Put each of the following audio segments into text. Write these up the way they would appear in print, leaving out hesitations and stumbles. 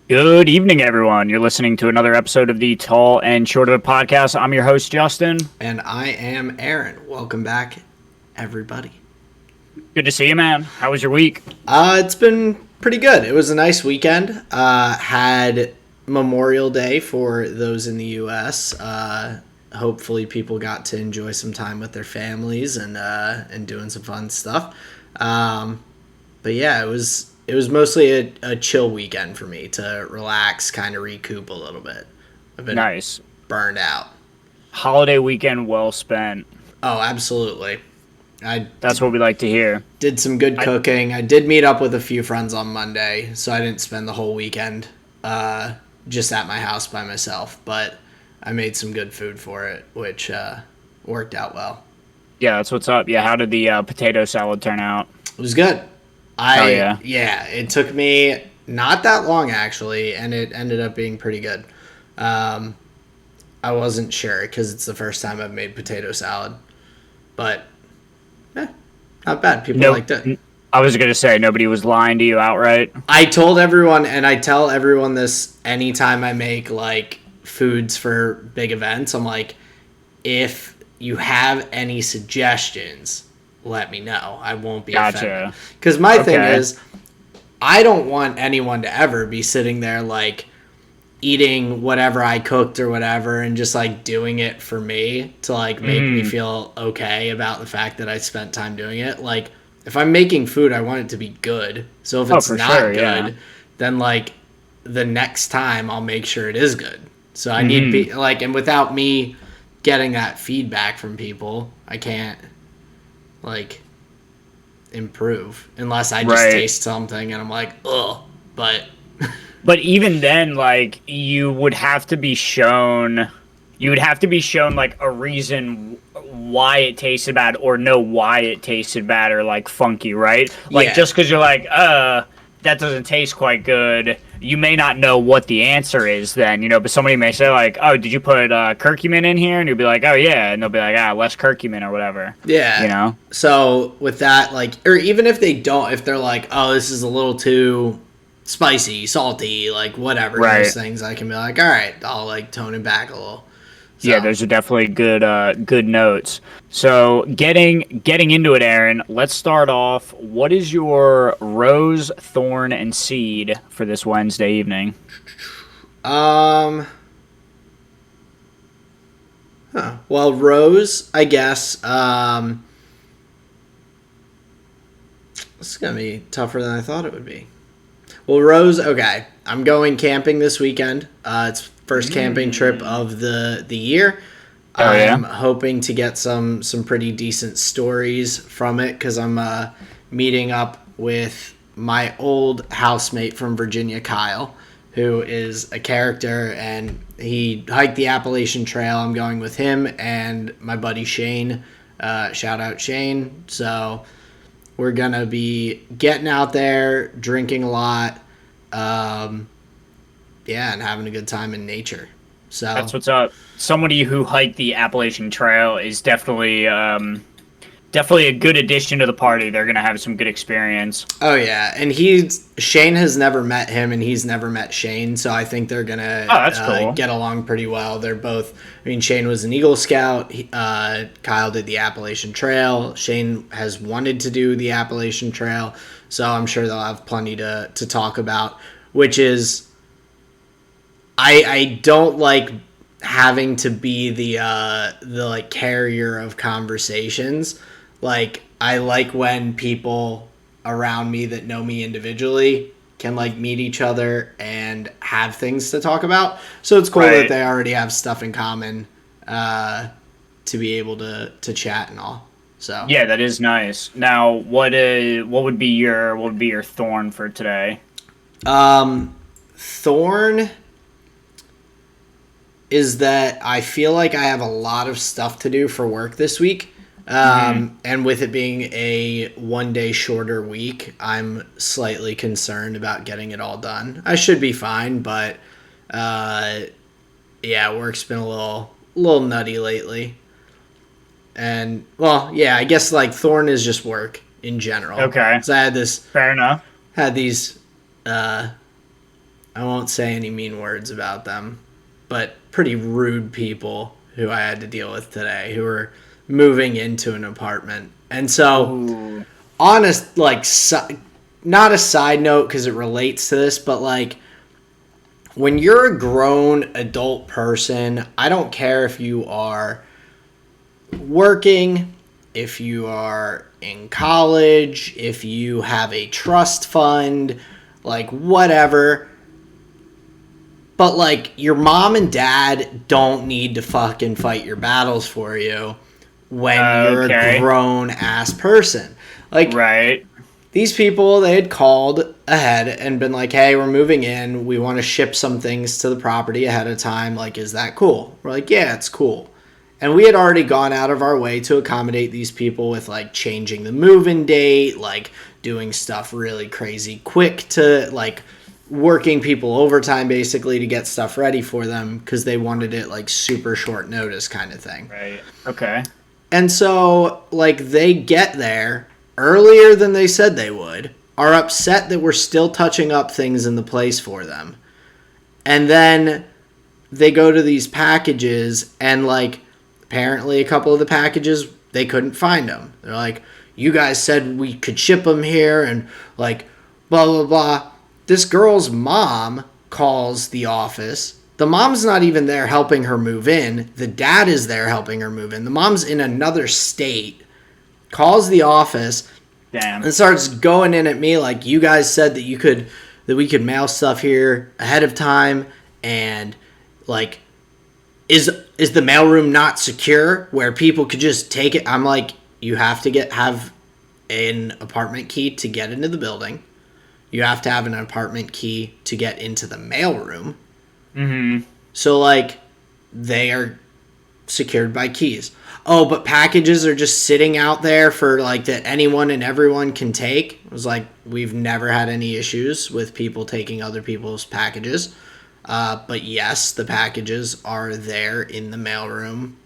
Good evening, everyone. You're listening to another episode of the Tall and Short of the podcast. I'm your host, Justin. And I am Aaron. Welcome back, everybody. Good to see you, man. How was your week? It's been pretty good. It was a nice weekend. Had Memorial Day for those in the U.S. Hopefully people got to enjoy some time with their families and doing some fun stuff. But yeah, it was mostly a chill weekend for me to relax, kind of recoup a little bit. I've been Nice. burned out. Holiday weekend well spent. Oh, absolutely. That's what we like to hear. Did some good cooking. I did meet up with a few friends on Monday, so I didn't spend the whole weekend just at my house by myself. But I made some good food for it, which worked out well. Yeah, that's what's up. Yeah, how did the potato salad turn out? It was good. Yeah, it took me not that long, actually, and it ended up being pretty good. I wasn't sure because it's the first time I've made potato salad. But not bad. People liked it. I was going to say, nobody was lying to you outright. I told everyone, and I tell everyone this anytime I make, like, foods for big events. I'm like, if you have any suggestions, let me know. I won't be offended. Because my thing is, I don't want anyone to ever be sitting there, like, eating whatever I cooked or whatever and just, like, doing it for me to, like, make me feel okay about the fact that I spent time doing it. Like, if I'm making food, I want it to be good. So if it's not good, then, like, the next time I'll make sure it is good. So I need, and without me getting that feedback from people, I can't, like, improve unless I just taste something and I'm like, ugh. But even then, like, you would have to be shown, like, a reason why it tasted bad or know why it tasted bad or, like, funky, right? Like, just because you're like, that doesn't taste quite good, you may not know what the answer is then, but somebody may say, like, oh, did you put curcumin in here? And you'll be like, oh, yeah. And they'll be like, less curcumin or whatever. Yeah. So with that, like, or even if they don't, if they're like, oh, this is a little too spicy, salty, like, whatever, those things, I can be like, all right, I'll, like, tone it back a little. So. Yeah, those are definitely good notes. So getting into it, Aaron, let's start off. What is your rose, thorn, and seed for this Wednesday evening? Well, rose, I guess. This is gonna be tougher than I thought it would be. Well, rose, okay. I'm going camping this weekend. It's first camping trip of the year. I'm hoping to get some pretty decent stories from it because I'm meeting up with my old housemate from Virginia, Kyle, who is a character, and he hiked the Appalachian Trail. I'm going with him and my buddy Shane. Shout out Shane. So we're going to be getting out there, drinking a lot, and having a good time in nature. So that's what's up. Somebody who hiked the Appalachian Trail is definitely a good addition to the party. They're gonna have some good experience. Oh yeah, and Shane has never met him, and he's never met Shane, so I think they're gonna cool. Get along pretty well. They're both. I mean, Shane was an Eagle Scout. Kyle did the Appalachian Trail. Shane has wanted to do the Appalachian Trail, so I'm sure they'll have plenty to talk about. Which is, I don't like having to be the like carrier of conversations. Like, I like when people around me that know me individually can, like, meet each other and have things to talk about. So it's cool that they already have stuff in common to be able to chat and all. So yeah, that is nice. Now, what would be your thorn for today? Thorn is that I feel like I have a lot of stuff to do for work this week. And with it being a 1 day shorter week, I'm slightly concerned about getting it all done. I should be fine, but work's been a little nutty lately. And, well, yeah, I guess, like, thorn is just work in general. Okay. So I had this... Fair enough. Had these... I won't say any mean words about them, but pretty rude people who I had to deal with today who were moving into an apartment. And so, Ooh. honest, like, not a side note because it relates to this, but like, when you're a grown adult person, I don't care if you are working, if you are in college, if you have a trust fund, like, whatever. But, like, your mom and dad don't need to fucking fight your battles for you when you're a grown-ass person. Like, right. These people, they had called ahead and been like, hey, we're moving in. We want to ship some things to the property ahead of time. Like, is that cool? We're like, yeah, it's cool. And we had already gone out of our way to accommodate these people with, like, changing the move-in date, like, doing stuff really crazy quick to, like, working people overtime basically to get stuff ready for them because they wanted it like super short notice kind of thing. Right. Okay. And so like they get there earlier than they said they would, are upset that we're still touching up things in the place for them. And then they go to these packages and like apparently a couple of the packages they couldn't find them. They're like, you guys said we could ship them here and like blah blah blah. This girl's mom calls the office. The mom's not even there helping her move in. The dad is there helping her move in. The mom's in another state. Calls the office. Damn. And starts going in at me like, you guys said that we could mail stuff here ahead of time, and like is the mailroom not secure where people could just take it? I'm like, you have to have an apartment key to get into the building. You have to have an apartment key to get into the mailroom. Mm-hmm. So, like, they are secured by keys. Oh, but packages are just sitting out there for, like, that anyone and everyone can take. It was like, we've never had any issues with people taking other people's packages. But, yes, the packages are there in the mailroom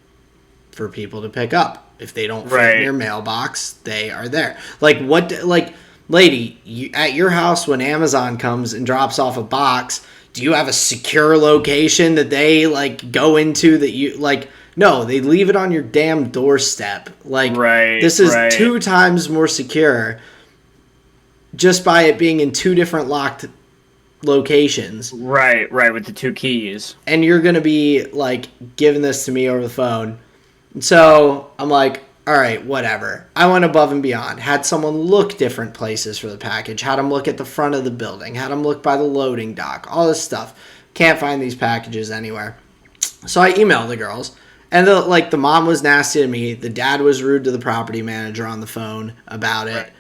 for people to pick up. If they don't fit in your mailbox, they are there. Like, what, like... Lady, at your house when Amazon comes and drops off a box, do you have a secure location that they, like, go into that you, like, no, they leave it on your damn doorstep. Like, this is 2 times more secure just by it being in 2 different locked locations. Right, with the 2 keys. And you're going to be, like, giving this to me over the phone. And so I'm like, all right, whatever. I went above and beyond. Had someone look different places for the package. Had them look at the front of the building. Had them look by the loading dock. All this stuff. Can't find these packages anywhere. So I emailed the girls. And the mom was nasty to me. The dad was rude to the property manager on the phone about it. Right.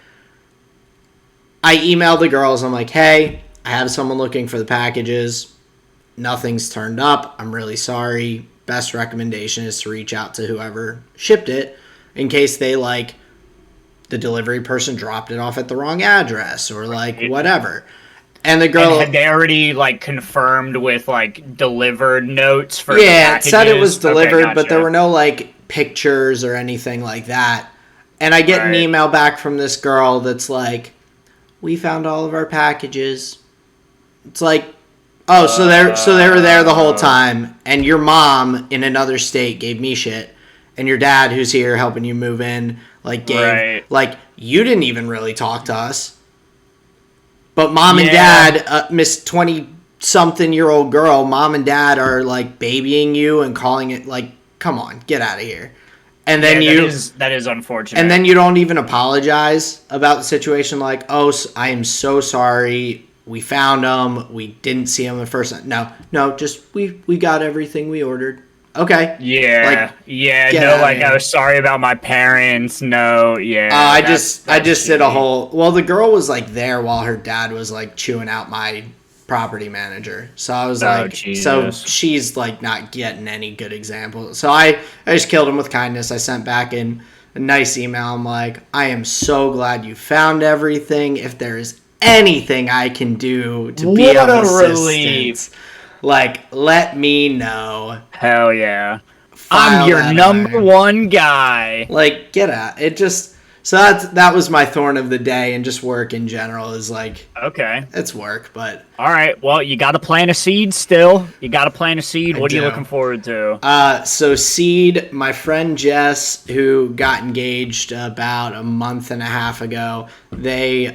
I emailed the girls. I'm like, hey, I have someone looking for the packages. Nothing's turned up. I'm really sorry. Best recommendation is to reach out to whoever shipped it, in case they, like, the delivery person dropped it off at the wrong address or, like, whatever. And the girl... And had they already, like, confirmed with, like, delivered notes for the packages? It said it was delivered, gotcha. But there were no, like, pictures or anything like that. And I get an email back from this girl that's like, we found all of our packages. It's like, oh, so they were there the whole time, and your mom in another state gave me shit. And your dad, who's here helping you move in, like, gave... Like, you didn't even really talk to us. But mom and dad, Miss 20-something-year-old girl, mom and dad are, like, babying you and calling it, like, come on, get out of here. And then that is unfortunate. And then you don't even apologize about the situation, like, oh, I am so sorry. We found them. We didn't see them the first time. No, just we got everything we ordered. Okay. Yeah. I was sorry about my parents. No, yeah. I just did a whole... Well, the girl was, like, there while her dad was, like, chewing out my property manager. So I was like... Jesus. So she's, like, not getting any good example. So I just killed him with kindness. I sent back in a nice email. I'm like, I am so glad you found everything. If there is anything I can do to be of assistance... Like, let me know. Hell yeah. I'm your number 1 guy. Like, get out. It just... So that was my thorn of the day, and just work in general is like, Okay. it's work, but All right. Well, you got to plant a seed still. You got to plant a seed. What are you looking forward to? So seed, my friend Jess, who got engaged about a month and a half ago, they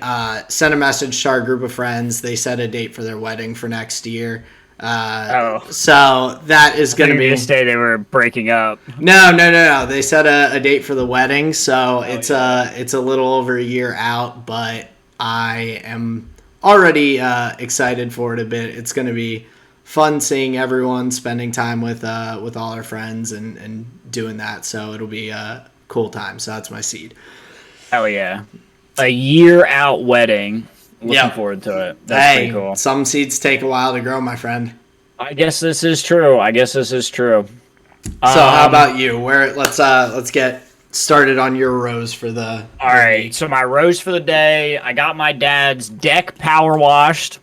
sent a message to our group of friends. They set a date for their wedding for next year. So that is going to be this day they were breaking up. No. They set a date for the wedding, so it's a little over a year out, but I am already excited for it a bit. It's going to be fun seeing everyone, spending time with all our friends and doing that. So it'll be a cool time. So that's my seed. Hell yeah. A year out wedding. Looking forward to it. That's pretty cool. Some seeds take a while to grow, my friend. I guess this is true. So how about you? Let's get started on your rose for the all right. Week. So my rose for the day, I got my dad's deck power washed.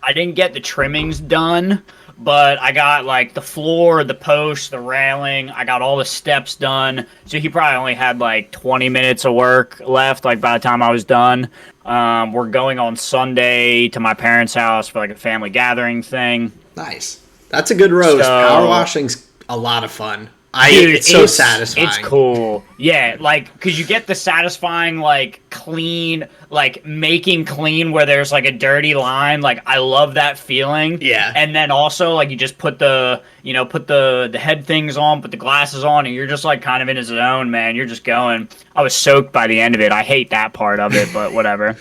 I didn't get the trimmings done, but I got like the floor, the post, the railing. I got all the steps done. So he probably only had like 20 minutes of work left, like by the time I was done. We're going on Sunday to my parents' house for like a family gathering thing. Nice. That's a good rose. Power washing's a lot of fun. Dude, it's so satisfying. It's cool. Yeah, like, because you get the satisfying, like, clean, like, making clean where there's, like, a dirty line. Like, I love that feeling. Yeah. And then also, like, you just put the head things on, put the glasses on, and you're just, like, kind of in a zone, man. You're just going. I was soaked by the end of it. I hate that part of it, but whatever.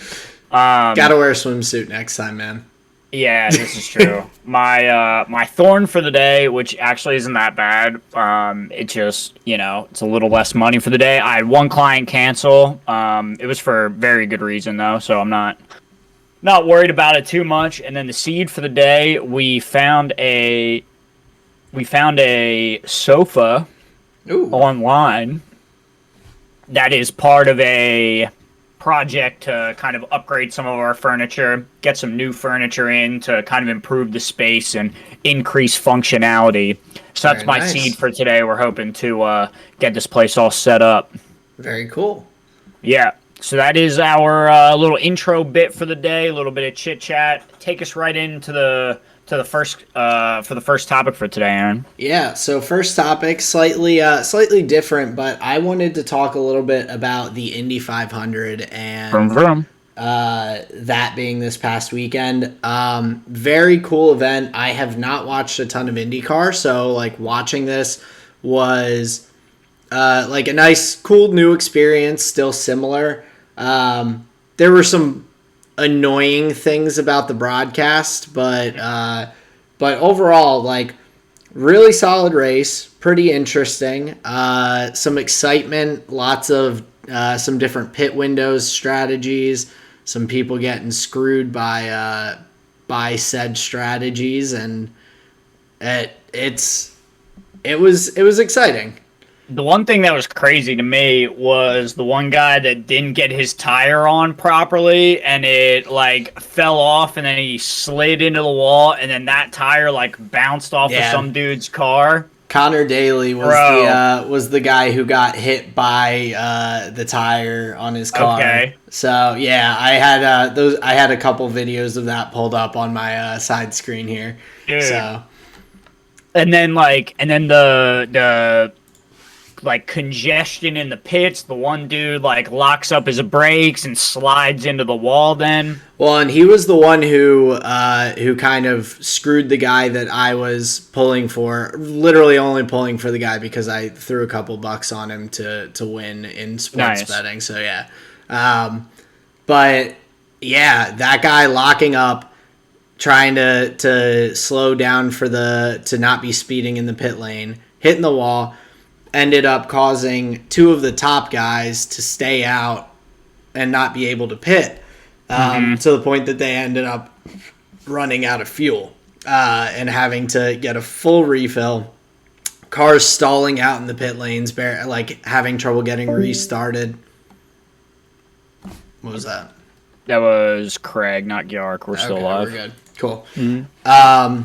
Gotta wear a swimsuit next time, man. Yeah, this is true. My thorn for the day, which actually isn't that bad. It just, it's a little less money for the day. I had one client cancel. It was for very good reason though, so I'm not worried about it too much. And then the seed for the day, we found a sofa online that is part of a project to kind of upgrade some of our furniture, get some new furniture in to kind of improve the space and increase functionality. So that's my seed for today. We're hoping to get this place all set up. Very cool. Yeah. So that is our little intro bit for the day, a little bit of chit chat. Take us right into the first topic for today, Aaron. Yeah, so first topic, slightly different, but I wanted to talk a little bit about the Indy 500 and that being this past weekend. Very cool event. I have not watched a ton of IndyCar, so like watching this was like a nice, cool new experience. Still similar. There were some annoying things about the broadcast, but overall, like, really solid race, pretty interesting, some excitement, lots of some different pit windows strategies, some people getting screwed by said strategies, and it was exciting. The one thing that was crazy to me was the one guy that didn't get his tire on properly, and it like fell off, and then he slid into the wall, and then that tire like bounced off of some dude's car. Connor Daly was the guy who got hit by the tire on his car. Okay. So yeah, I had a couple videos of that pulled up on my side screen here. Dude. So, and then the like congestion in the pits, the one dude like locks up his brakes and slides into the wall then. Well, and he was the one who kind of screwed the guy that I was pulling for, literally only pulling for the guy because I threw a couple bucks on him to win in sports betting. So yeah. But yeah, that guy locking up, trying to slow down to not be speeding in the pit lane, hitting the wall, ended up causing two of the top guys to stay out and not be able to pit, to the point that they ended up running out of fuel and having to get a full refill. Cars stalling out in the pit lanes, like having trouble getting restarted. What was that? That was Craig, not Garrick. We're still alive. We're good. Cool. Mm-hmm.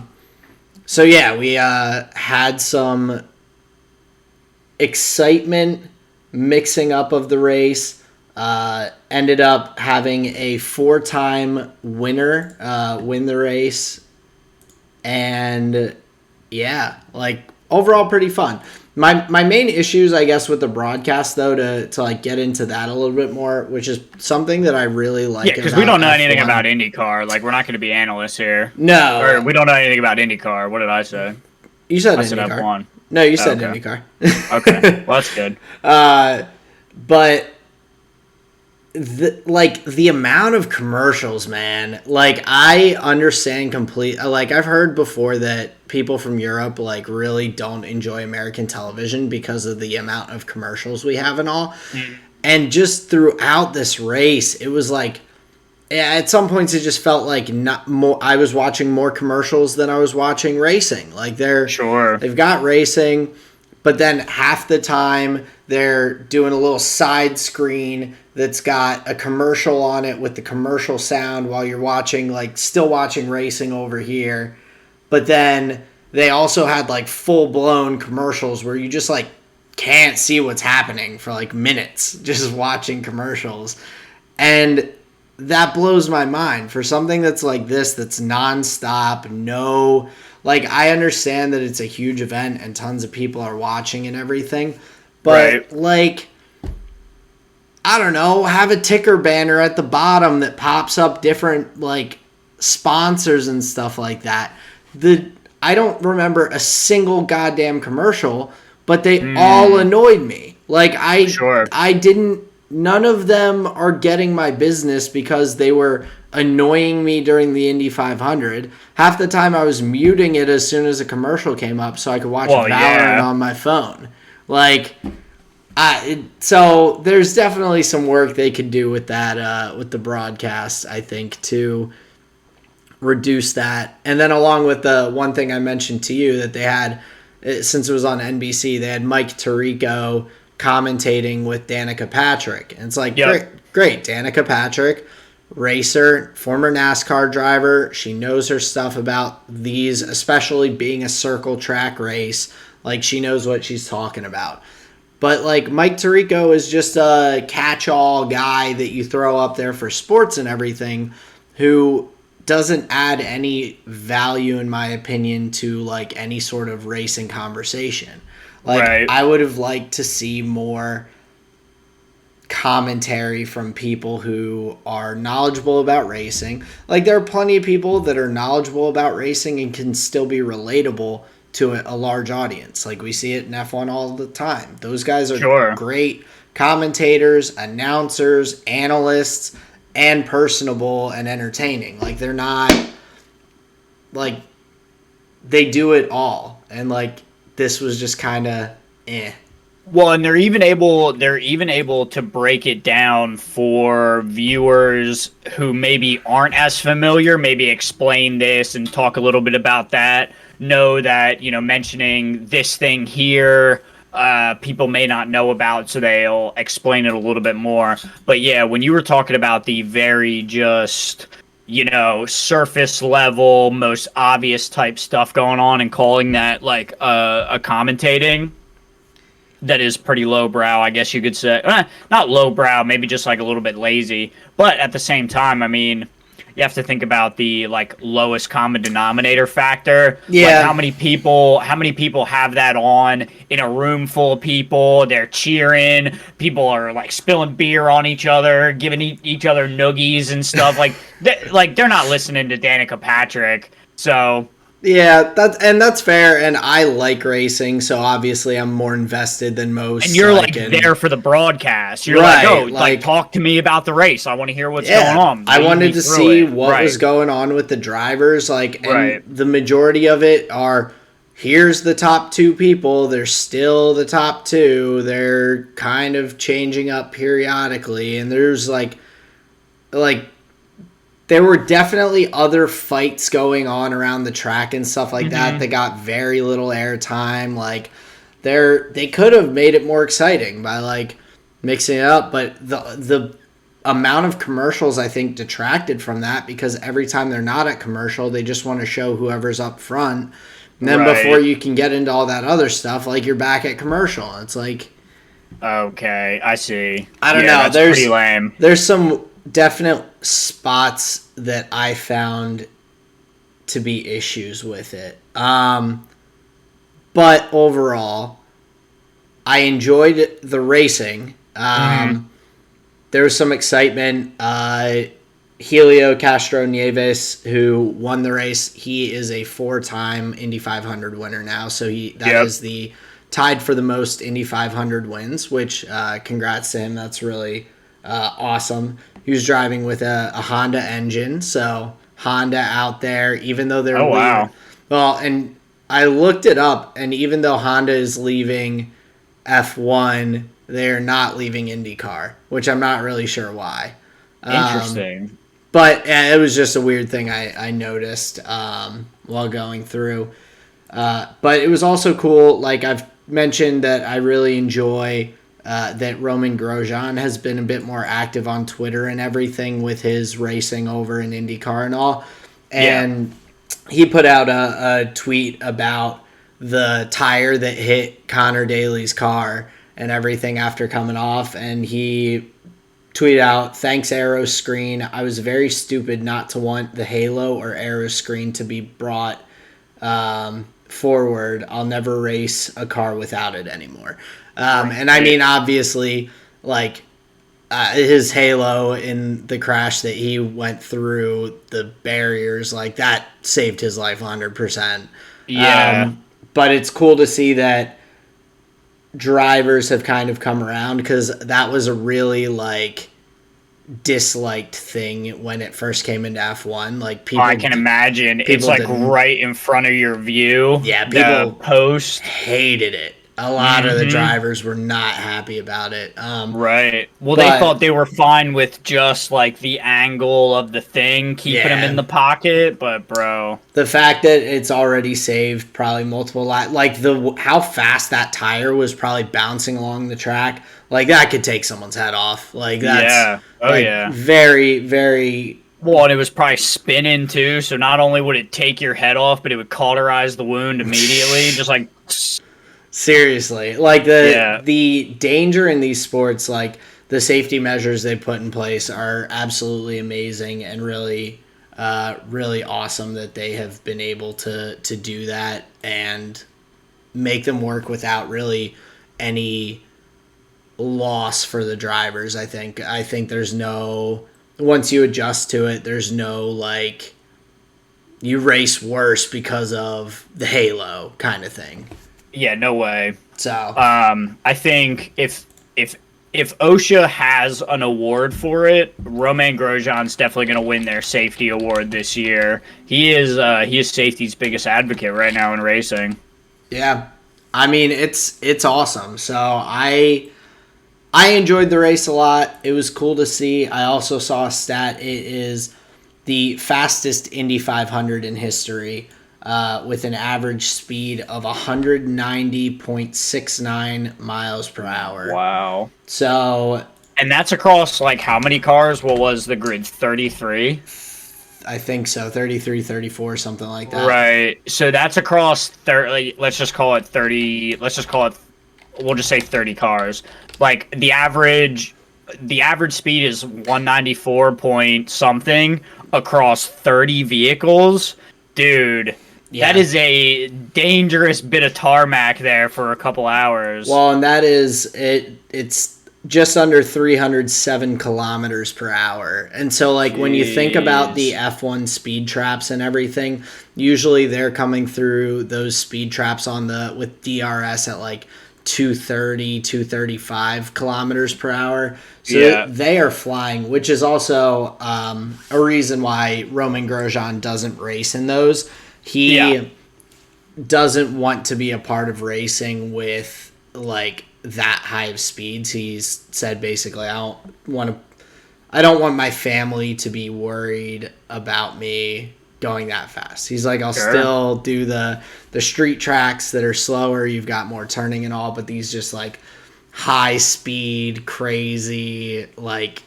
So yeah, we had some excitement mixing up of the race. Ended up having a 4-time winner win the race. And yeah, like overall pretty fun. My main issues, I guess, with the broadcast, though, to like get into that a little bit more, which is something that I really like. Yeah, because we don't know anything about IndyCar. Like, we're not going to be analysts here. No. Or we don't know anything about IndyCar. What did I say? You said I IndyCar. said F1. No, you said IndyCar. Okay, well, that's good. But the amount of commercials, man, like I understand like I've heard before that people from Europe like really don't enjoy American television because of the amount of commercials we have and all. And just throughout this race, it was like at some points it just felt like I was watching more commercials than I was watching racing. Like they've got racing, but then half the time they're doing a little side screen that's got a commercial on it with the commercial sound while you're still watching racing over here. But then they also had like full blown commercials where you just like can't see what's happening for like minutes just watching commercials. And that blows my mind for something that's like this, that's nonstop. Like I understand that it's a huge event and tons of people are watching and everything, but like, I don't know, have a ticker banner at the bottom that pops up different like sponsors and stuff like that. I don't remember a single goddamn commercial, but they all annoyed me. Like none of them are getting my business because they were annoying me during the Indy 500. Half the time I was muting it as soon as a commercial came up so I could watch Valorant on my phone. Like, so there's definitely some work they could do with that, with the broadcast, I think, to reduce that. And then along with the one thing I mentioned to you that they had, since it was on NBC, they had Mike Tirico commentating with Danica Patrick. And it's like, great. Danica Patrick, racer, former NASCAR driver. She knows her stuff about these, especially being a circle track race. Like, she knows what she's talking about. But, like, Mike Tirico is just a catch-all guy that you throw up there for sports and everything who doesn't add any value, in my opinion, to, like, any sort of racing conversation. Like, I would have liked to see more commentary from people who are knowledgeable about racing. Like, there are plenty of people that are knowledgeable about racing and can still be relatable to a large audience. Like, we see it in F1 all the time. Those guys are great commentators, announcers, analysts, and personable and entertaining. Like, they're not, like, they do it all. And, like, this was just kind of Well, and they're even able to break it down for viewers who maybe aren't as familiar, maybe explain this and talk a little bit about that. Know that, mentioning this thing here, people may not know about, so they'll explain it a little bit more. But yeah, when you were talking about the very just, surface level, most obvious type stuff going on and calling that like a commentating, that is pretty lowbrow, I guess you could say. Not lowbrow, maybe just like a little bit lazy. But at the same time, I mean, you have to think about the like lowest common denominator factor. Yeah. Like how many people have that on in a room full of people? They're cheering. People are like spilling beer on each other, giving each other noogies and stuff. They're not listening to Danica Patrick. So yeah, that's fair, and I like racing, so obviously I'm more invested than most. And you're there for the broadcast. You're talk to me about the race. I want to hear what's going on. I wanted to see what was going on with the drivers, and the majority of it are, here's the top two people, they're still the top two, they're kind of changing up periodically, and there's like there were definitely other fights going on around the track and stuff like that got very little airtime. Like, they could have made it more exciting by like mixing it up, but the amount of commercials I think detracted from that, because every time they're not at commercial, they just want to show whoever's up front. And then before you can get into all that other stuff, like, you're back at commercial. It's like, Okay, I see. I don't Yeah, know. that's pretty lame. There's some definite spots that I found to be issues with it. But overall, I enjoyed the racing. Mm-hmm. There was some excitement. Helio Castro Nieves, who won the race, he is a 4-time Indy 500 winner now. So that Yep. is the tied for the most Indy 500 wins. Which congrats to him. That's really awesome. He was driving with a Honda engine, so Honda out there, even though they're Oh leaving. wow. Well, and I looked it up, and even though Honda is leaving F1, they're not leaving IndyCar, which I'm not really sure why. Interesting. But it was just a weird thing I noticed while going through. But it was also cool. Like I've mentioned that I really enjoy that Roman Grosjean has been a bit more active on Twitter and everything with his racing over in IndyCar and all. And he put out a tweet about the tire that hit Connor Daly's car and everything after coming off. And he tweeted out, "Thanks, Aero Screen. I was very stupid not to want the Halo or Aero Screen to be brought forward. I'll never race a car without it anymore." And I mean, obviously, like his Halo in the crash that he went through the barriers, like that saved his life 100%. Yeah. But it's cool to see that drivers have kind of come around, because that was a really like disliked thing when it first came into F1. Like people, I can imagine. It's people like didn't- right in front of your view. Yeah, The people post. hated it. A lot of the drivers were not happy about it. Right. Well, but- they thought they were fine with just like the angle of the thing, keeping them in the pocket. But bro, The fact that it's already saved probably multiple like how fast that tire was probably bouncing along the track, like that could take someone's head off. Like that's very, very. Well, and it was probably spinning too, so not only would it take your head off, but it would cauterize the wound immediately. Just like Seriously, like the danger in these sports, like the safety measures they put in place are absolutely amazing and really, really awesome that they have been able to do that and make them work without really any loss for the drivers. I think there's no, once you adjust to it, there's no like you race worse because of the Halo kind of thing. Yeah, no way. So, I think if OSHA has an award for it, Romain Grosjean's definitely going to win their safety award this year. He is safety's biggest advocate right now in racing. Yeah, I mean it's awesome. So I enjoyed the race a lot. It was cool to see. I also saw a stat. It is the fastest Indy 500 in history. With an average speed of 190.69 miles per hour. Wow. So... And that's across, like, how many cars? What was the grid? 33? I think so. 33, 34, something like that. Right. So that's across 30... Let's just call it 30... Let's just call it... We'll just say 30 cars. Like, the average speed is 194 point something across 30 vehicles. Dude... Yeah. That is a dangerous bit of tarmac there for a couple hours. Well, and that is it's just under 307 kilometers per hour. And so like when you think about the F1 speed traps and everything, usually they're coming through those speed traps with DRS at like 230, 235 kilometers per hour. So they are flying, which is also a reason why Romain Grosjean doesn't race in those. He doesn't want to be a part of racing with like that high of speeds. He's said basically, I don't want my family to be worried about me going that fast. He's like, I'll still do the street tracks that are slower. You've got more turning and all, but these just like high speed, crazy, like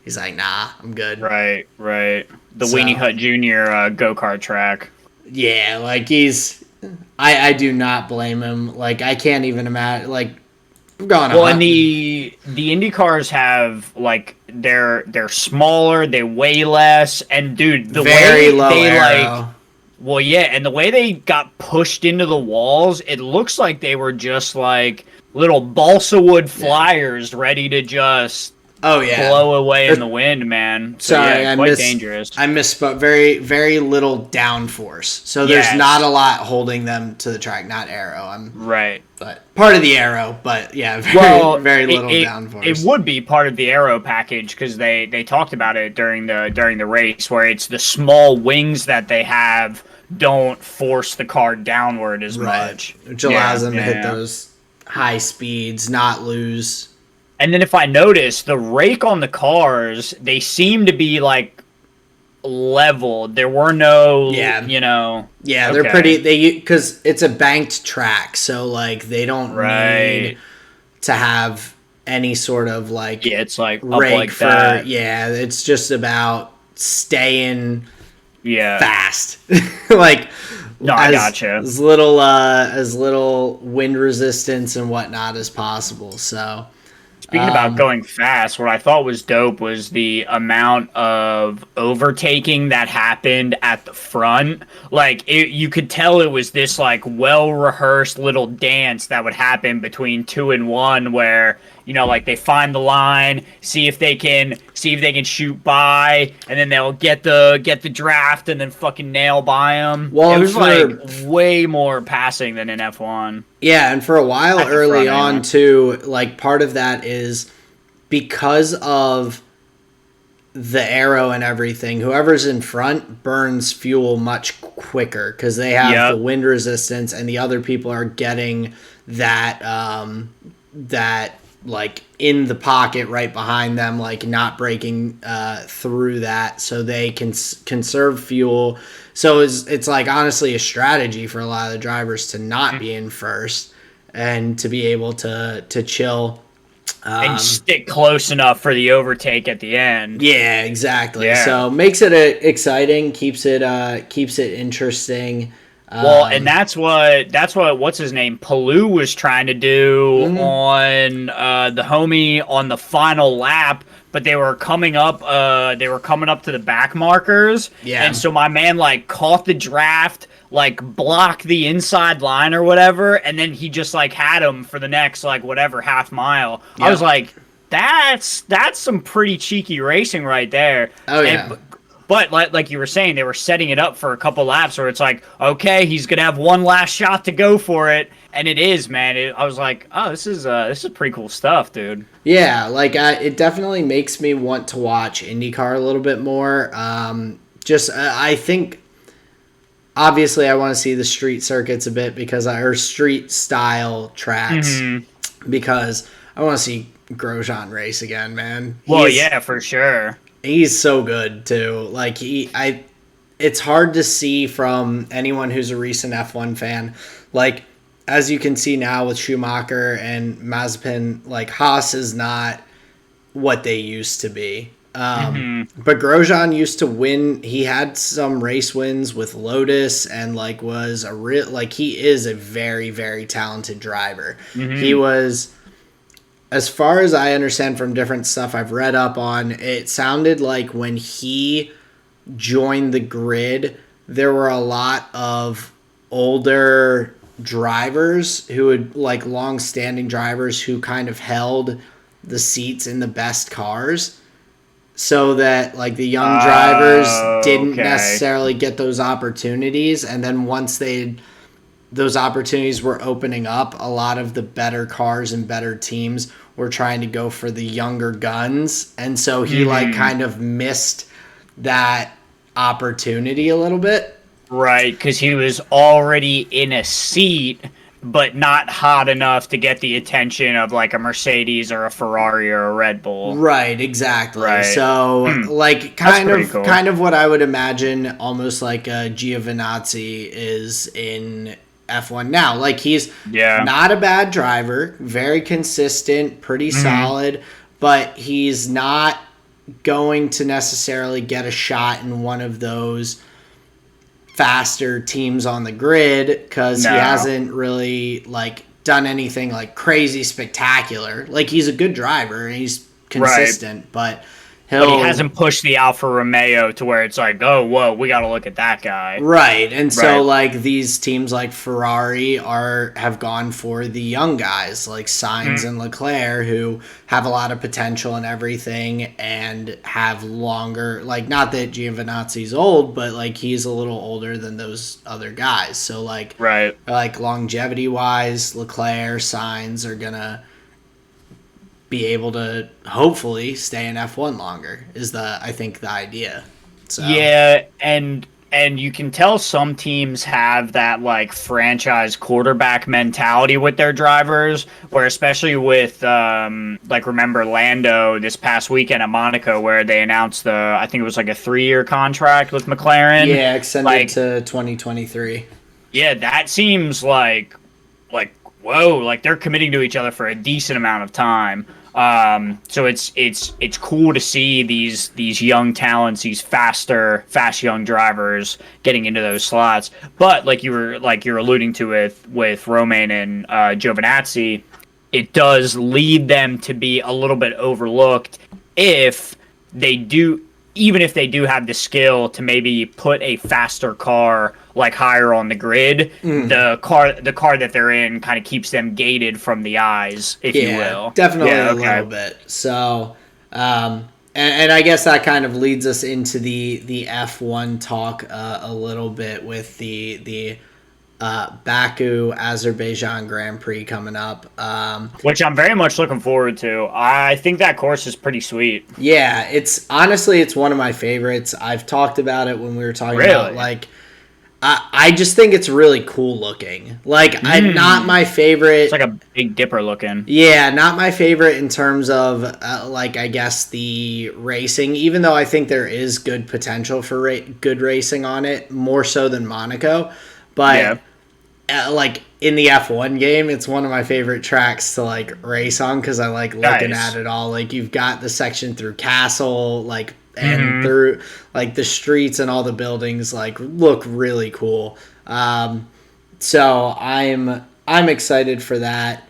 he's like, nah, I'm good. Right. The Weenie Hut Jr. Go-kart track. Yeah, like I do not blame him. Like I can't even imagine. Like I've gone Well, on. and the Indy cars have like they're smaller, they weigh less, and dude, the Very way low they aero. like, well, yeah, and the way they got pushed into the walls, it looks like they were just like little balsa wood flyers ready to just Oh yeah. blow away in the wind, man. So Sorry, yeah, quite dangerous. I misspoke. Very, very little downforce. So there's Yes. not a lot holding them to the track. Not aero. Right. But part of the aero. But yeah, very, Well, very little it downforce. would be part of the aero package because they talked about it during the race, where it's the small wings that they have don't force the car downward as much, which allows them to hit those high speeds, not lose. And then if I notice, the rake on the cars, they seem to be like leveled. There were no, you know. Yeah, they're pretty. Because it's a banked track, so like they don't need to have any sort of like it's like rake up like for that. Yeah. It's just about staying fast, like. No, I gotcha. As little wind resistance and whatnot as possible. So. Speaking about going fast, what I thought was dope was the amount of overtaking that happened at the front. Like, you could tell it was this, like, well-rehearsed little dance that would happen between 2 and 1 where, you know, like, they find the line, see if they can shoot by, and then they'll get the draft and then fucking nail by them. Well, it was, like, way more passing than in F1. Yeah, and for a while early on, too, like, part of that is because of the aero and everything, whoever's in front burns fuel much quicker because they have the wind resistance, and the other people are getting that, like, in the pocket right behind them, like, not breaking through that, so they can conserve fuel. So it's like honestly a strategy for a lot of the drivers to not be in first and to be able to chill and stick close enough for the overtake at the end. Yeah, exactly. Yeah. So makes it exciting, keeps it interesting. Well, and that's what what's his name Palou was trying to do on the homie on the final lap. But they were coming up to the back markers. Yeah. And so my man like caught the draft, like blocked the inside line or whatever, and then he just like had him for the next like whatever half mile. Yep. I was like, that's some pretty cheeky racing right there. Oh yeah. But like you were saying, they were setting it up for a couple laps where it's like, okay, he's gonna have one last shot to go for it, and it is, man. I was like, oh, this is pretty cool stuff, dude. Yeah, like it definitely makes me want to watch IndyCar a little bit more. I think obviously I want to see the street circuits a bit or street style tracks because I want to see Grosjean race again, man. Yeah, for sure. He's so good too. Like it's hard to see from anyone who's a recent F1 fan. Like as you can see now with Schumacher and Mazepin, like Haas is not what they used to be. But Grosjean used to win. He had some race wins with Lotus and like was he is a very, very talented driver. He was, as far as I understand from different stuff I've read up on, it sounded like when he joined the grid, there were a lot of older drivers who would like long-standing drivers who kind of held the seats in the best cars so that like the young drivers didn't necessarily get those opportunities. And then once those opportunities were opening up, a lot of the better cars and better teams were trying to go for the younger guns. And so he like kind of missed that opportunity a little bit. Right, because he was already in a seat, but not hot enough to get the attention of like a Mercedes or a Ferrari or a Red Bull. Right, exactly. Right. So like kind of what I would imagine almost like a Giovinazzi is in F1 now. Like he's not a bad driver, very consistent, pretty solid, but he's not going to necessarily get a shot in one of those faster teams on the grid because he hasn't really like done anything like crazy spectacular. Like, he's a good driver and he's consistent, but he hasn't pushed the Alfa Romeo to where it's like, oh, whoa, we got to look at that guy. Right. And so, like, these teams like Ferrari have gone for the young guys like Sainz and Leclerc, who have a lot of potential and everything and have longer, like, not that Giovinazzi's old, but, like, he's a little older than those other guys. So, like, like longevity-wise, Leclerc, Sainz are going to be able to hopefully stay in F1 longer is I think the idea. So yeah, and you can tell some teams have that like franchise quarterback mentality with their drivers, where especially with like remember Lando this past weekend at Monaco where they announced I think it was like a 3-year contract with McLaren. Yeah, extended to 2023. Yeah, that seems like whoa, like they're committing to each other for a decent amount of time. So it's cool to see these young talents, these fast young drivers getting into those slots. But like you're alluding to with Romain and Giovinazzi, it does lead them to be a little bit overlooked even if they do have the skill to maybe put a faster car like higher on the grid, the car that they're in kind of keeps them gated from the eyes, if you will. Definitely a little bit. So, and I guess that kind of leads us into the F1 talk a little bit with the Baku Azerbaijan Grand Prix coming up, which I'm very much looking forward to. I think that course is pretty sweet. Yeah, it's one of my favorites. I've talked about it when we were talking about like. I just think it's really cool looking. Like, I'm not my favorite. It's like a Big Dipper looking. Yeah, not my favorite in terms of, like, I guess the racing, even though I think there is good potential for good racing on it, more so than Monaco. But, like, in the F1 game, it's one of my favorite tracks to, like, race on because I like looking at it all. Like, you've got the section through Castle, like, and through like the streets and all the buildings like look really cool. So I'm excited for that.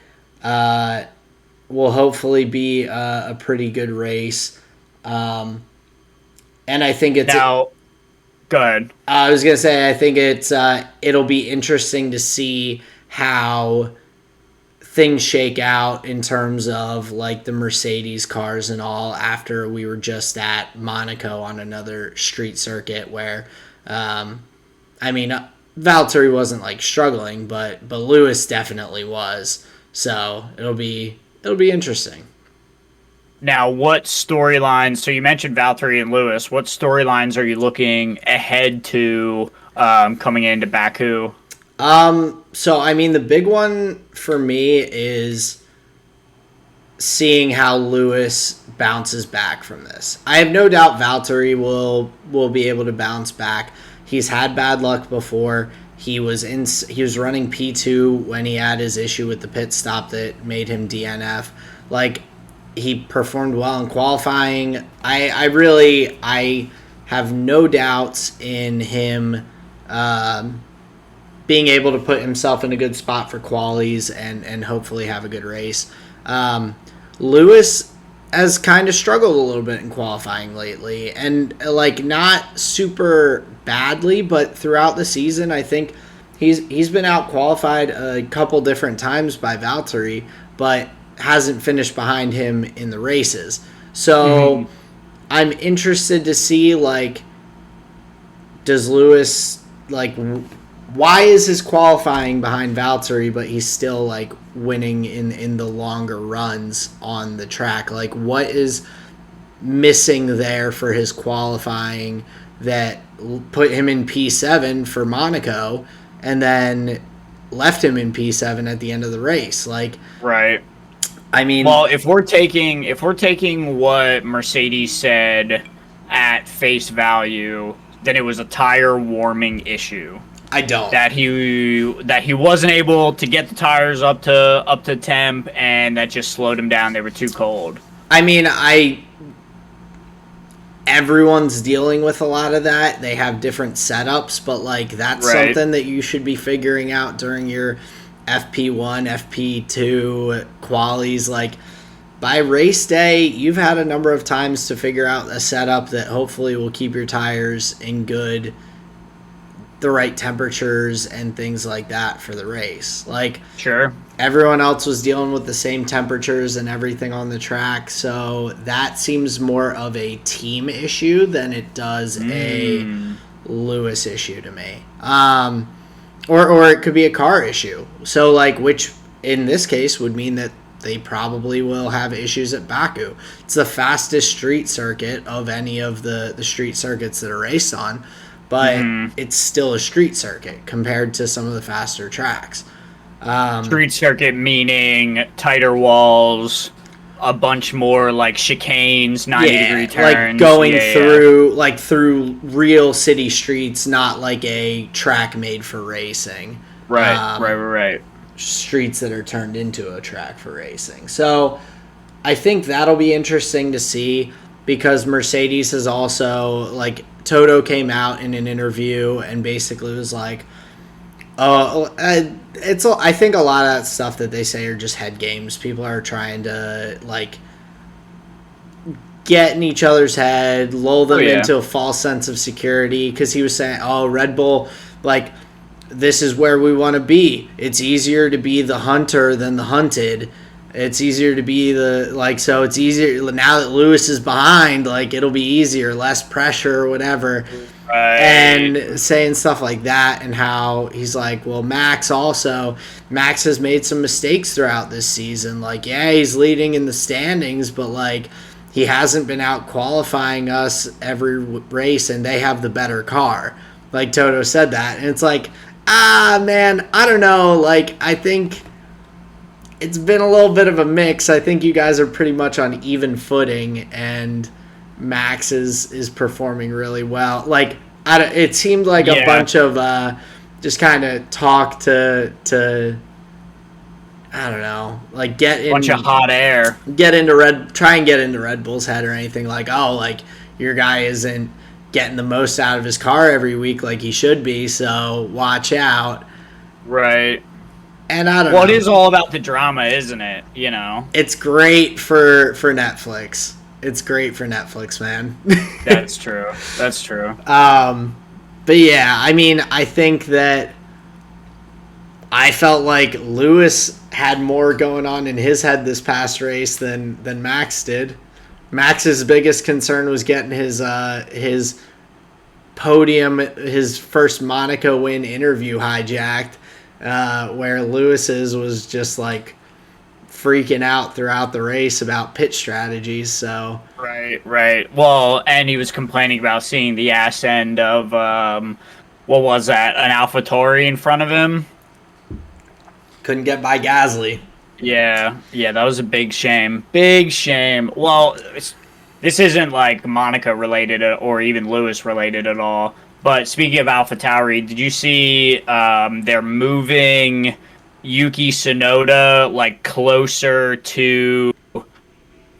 Will hopefully be a pretty good race. And I think it's now. Go ahead. I was gonna say I think it'll be interesting to see how things shake out in terms of like the Mercedes cars and all after we were just at Monaco on another street circuit where I mean Valtteri wasn't like struggling but Lewis definitely was, so it'll be interesting. Now, what storylines, so you mentioned Valtteri and Lewis, what storylines are you looking ahead to coming into Baku? So I mean the big one for me is seeing how Lewis bounces back from this. I have no doubt Valtteri will be able to bounce back. He's had bad luck before. He was running P2 when he had his issue with the pit stop that made him DNF. Like, he performed well in qualifying. I have no doubts in him being able to put himself in a good spot for qualies and hopefully have a good race. Lewis has kind of struggled a little bit in qualifying lately, and like not super badly, but throughout the season, I think he's been out qualified a couple different times by Valtteri, but hasn't finished behind him in the races. So I'm interested to see, like, does Lewis, like, why is his qualifying behind Valtteri, but he's still like winning in the longer runs on the track? Like, what is missing there for his qualifying that put him in P7 for Monaco and then left him in P7 at the end of the race? Like, right. I mean, well, if we're taking what Mercedes said at face value, then it was a tire warming issue. I don't. That he wasn't able to get the tires up to temp, and that just slowed him down. They were too cold. I mean, everyone's dealing with a lot of that. They have different setups, but like that's something that you should be figuring out during your FP1, FP2 qualies, like by race day, you've had a number of times to figure out a setup that hopefully will keep your tires in the right temperatures and things like that for the race. Like, Sure. everyone else was dealing with the same temperatures and everything on the track, so that seems more of a team issue than it does a Lewis issue to me. Or it could be a car issue. So, like, which in this case would mean that they probably will have issues at Baku. It's the fastest street circuit of any of the street circuits that are raced on, but it's still a street circuit compared to some of the faster tracks. Street circuit meaning tighter walls, a bunch more like chicanes, 90-degree turns. Like going through real city streets, not like a track made for racing. Right. Streets that are turned into a track for racing. So I think that'll be interesting to see, because Mercedes has also, like, Toto came out in an interview and basically was like, I think a lot of that stuff that they say are just head games. People are trying to, like, get in each other's head, lull them into a false sense of security, because he was saying, Red Bull, like, this is where we want to be. It's easier to be the hunter than the hunted. It's easier to be so it's easier now that Lewis is behind, like, it'll be easier, less pressure or whatever. Right. And saying stuff like that, and how he's like, well, Max has made some mistakes throughout this season. Like, yeah, he's leading in the standings, but, like, he hasn't been out qualifying us every race, and they have the better car. Like, Toto said that, and it's like, man, I don't know. Like, I think it's been a little bit of a mix. I think you guys are pretty much on even footing, and Max is performing really well. Like, it seemed like a bunch of just kind of talk to I don't know, like, bunch of hot air. Try and get into Red Bull's head or anything, like, like, your guy isn't getting the most out of his car every week like he should be, so watch out. Right. And I don't know. Well, it is all about the drama, isn't it? You know? It's great for Netflix. It's great for Netflix, man. That's true. But yeah, I mean, I think that I felt like Lewis had more going on in his head this past race than Max did. Max's biggest concern was getting his podium, his first Monaco win interview hijacked, where Lewis's was just, like, freaking out throughout the race about pit strategies. So right. Well, and he was complaining about seeing the ass end of what was that? An AlphaTauri in front of him. Couldn't get by Gasly. Yeah, that was a big shame. Big shame. Well, this isn't, like, Monaco related or even Lewis related at all. But speaking of AlphaTauri, did you see they're moving Yuki Tsunoda, like, closer to,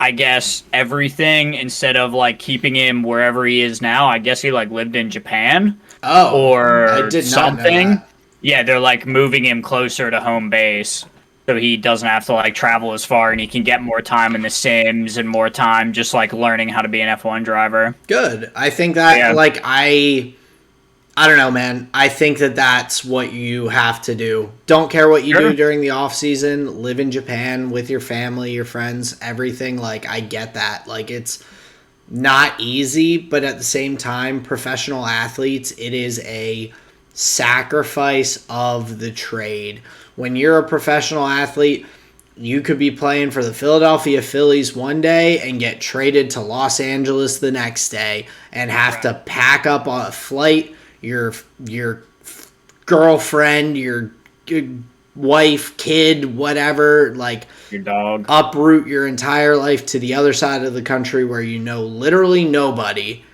I guess, everything, instead of, like, keeping him wherever he is now? I guess he, like, lived in Japan. Or I did something. Not know that. Yeah, they're, like, moving him closer to home base, so he doesn't have to, like, travel as far, and he can get more time in the sims and more time just, like, learning how to be an F1 driver. Good. I think that, like, I don't know, man. I think that that's what you have to do. Don't care what you do during the off season. Live in Japan with your family, your friends, everything. Like, I get that. Like, it's not easy, but at the same time, professional athletes, it is a sacrifice of the trade. When you're a professional athlete, you could be playing for the Philadelphia Phillies one day and get traded to Los Angeles the next day and have to pack up on a flight, your girlfriend, your wife, kid, whatever, like, your dog, uproot your entire life to the other side of the country where you know literally nobody,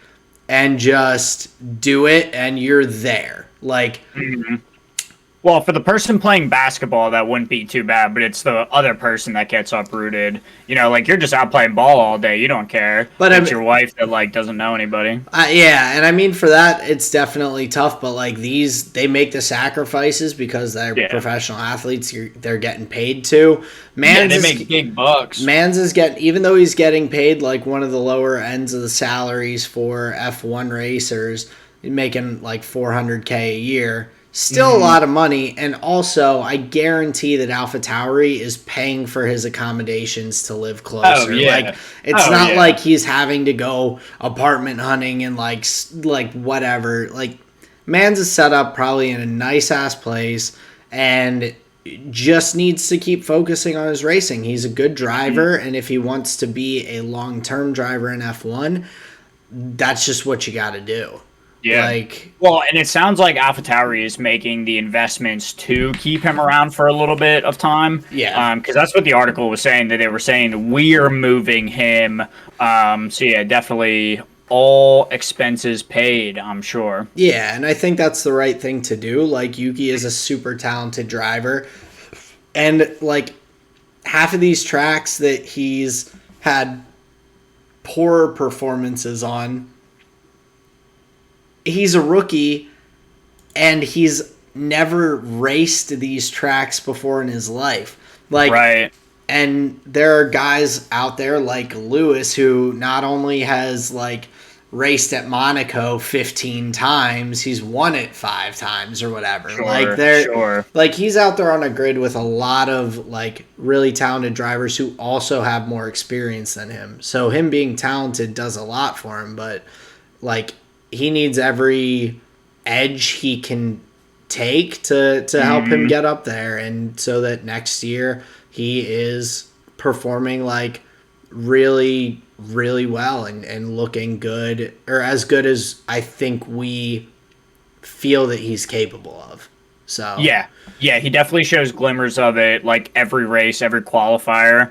and just do it, and you're there. Like, Well, for the person playing basketball, that wouldn't be too bad, but it's the other person that gets uprooted. You know, like, you're just out playing ball all day. You don't care. But it's your wife that, like, doesn't know anybody. Yeah, and I mean, for that, it's definitely tough, but, like, they make the sacrifices because they're professional athletes. They're getting paid to. They make big bucks. Mans is even though he's getting paid, like, one of the lower ends of the salaries for F1 racers, making, like, $400K a year. Still a lot of money, and also I guarantee that AlphaTauri is paying for his accommodations to live closer. Oh, yeah. Like, it's not like he's having to go apartment hunting and like whatever. Like, Mans is set up probably in a nice ass place and just needs to keep focusing on his racing. He's a good driver, and if he wants to be a long-term driver in F1, that's just what you got to do. Yeah. Well, and it sounds like AlphaTauri is making the investments to keep him around for a little bit of time. Yeah. Because that's what the article was saying, that they were saying we're moving him. So yeah, definitely all expenses paid, I'm sure. Yeah, and I think that's the right thing to do. Like, Yuki is a super talented driver. And, like, half of these tracks that he's had poor performances on, he's a rookie, and he's never raced these tracks before in his life. Like, right. And there are guys out there like Lewis who not only has, like, raced at Monaco 15 times, he's won it 5 times or whatever. Like, he's out there on a grid with a lot of, like, really talented drivers who also have more experience than him. So him being talented does a lot for him, but, like, he needs every edge he can take to help him get up there, and so that next year he is performing, like, really, really well and looking good, or as good as I think we feel that he's capable of. So yeah, he definitely shows glimmers of it, like, every race, every qualifier.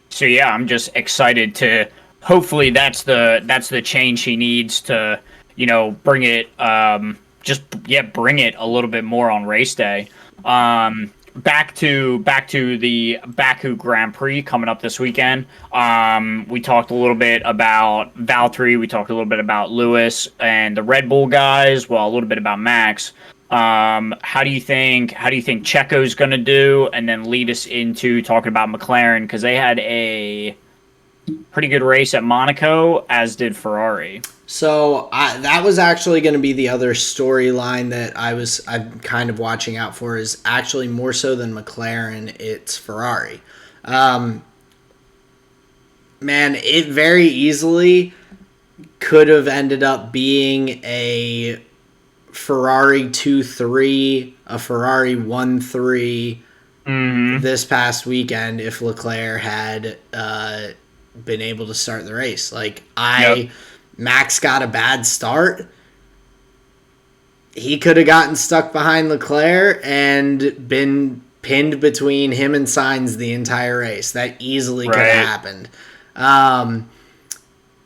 So yeah, I'm just excited to. Hopefully that's the change he needs to, you know, bring it bring it a little bit more on race day. Back to the Baku Grand Prix coming up this weekend. We talked a little bit about Valtteri, we talked a little bit about Lewis and the Red Bull guys, well, a little bit about Max. How do you think Checo's going to do, and then lead us into talking about McLaren, because they had a pretty good race at Monaco, as did Ferrari. So that was actually going to be the other storyline that I'm kind of watching out for, is actually more so than McLaren, it's Ferrari. Man, it very easily could have ended up being a Ferrari 2-3, a Ferrari 1-3 this past weekend if Leclerc had been able to start the race. Like, Max got a bad start. He could have gotten stuck behind Leclerc and been pinned between him and Sainz the entire race. That easily could have happened.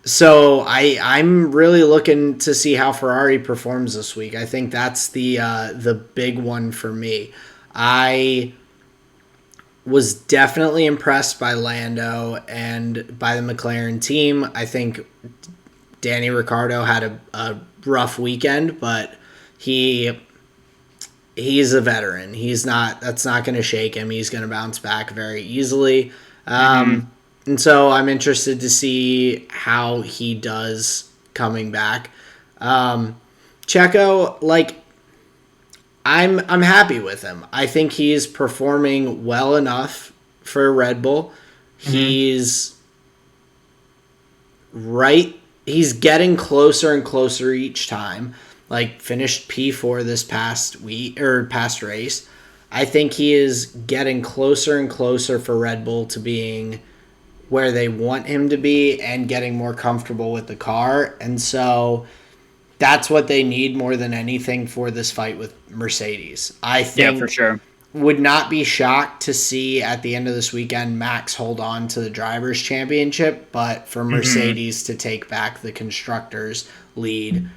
So I'm really looking to see how Ferrari performs this week. I think that's the big one for me. I was definitely impressed by Lando and by the McLaren team. I think Danny Ricciardo had a rough weekend, but he's a veteran. That's not going to shake him. He's going to bounce back very easily. And so I'm interested to see how he does coming back. Checo, like, I'm happy with him. I think he's performing well enough for Red Bull. He's getting closer and closer each time. Like, finished P4 this past race. I think he is getting closer and closer for Red Bull to being where they want him to be and getting more comfortable with the car. And so that's what they need more than anything for this fight with Mercedes. I think, for sure, would not be shocked to see at the end of this weekend Max hold on to the Drivers' Championship, but for Mercedes to take back the Constructors' lead,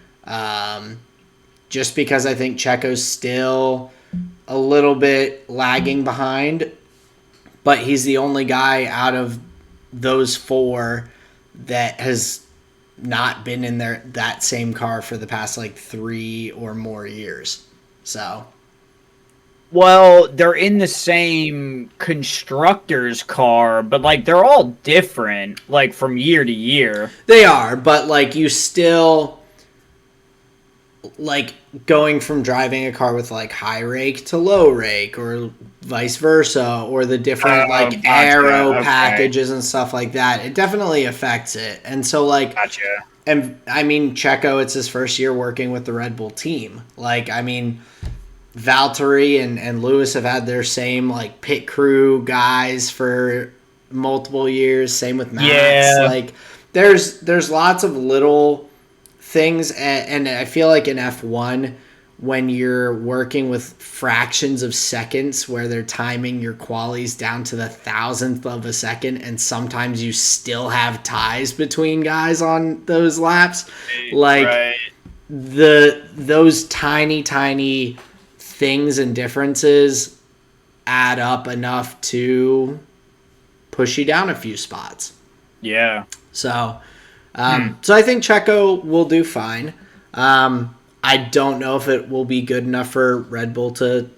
just because I think Checo's still a little bit lagging behind, but he's the only guy out of those 4 that has not been in that same car for the past like 3 or more years. So, well, they're in the same constructor's car, but like they're all different, like from year to year. they are, but like you still like going from driving a car with like high rake to low rake or vice versa, or the different like gotcha. aero Okay. packages and stuff like that, it definitely affects it. And so like, Gotcha. and I mean, Checo, it's his first year working with the Red Bull team. Like, I mean, Valtteri and Lewis have had their same like pit crew guys for multiple years. Same with Max. Yeah. Like, there's lots of little things, and I feel like in F1, when you're working with fractions of seconds where they're timing your qualies down to the thousandth of a second, and sometimes you still have ties between guys on those laps, like Right. those tiny things and differences add up enough to push you down a few spots. Yeah. So so I think Checo will do fine. I don't know if it will be good enough for Red Bull to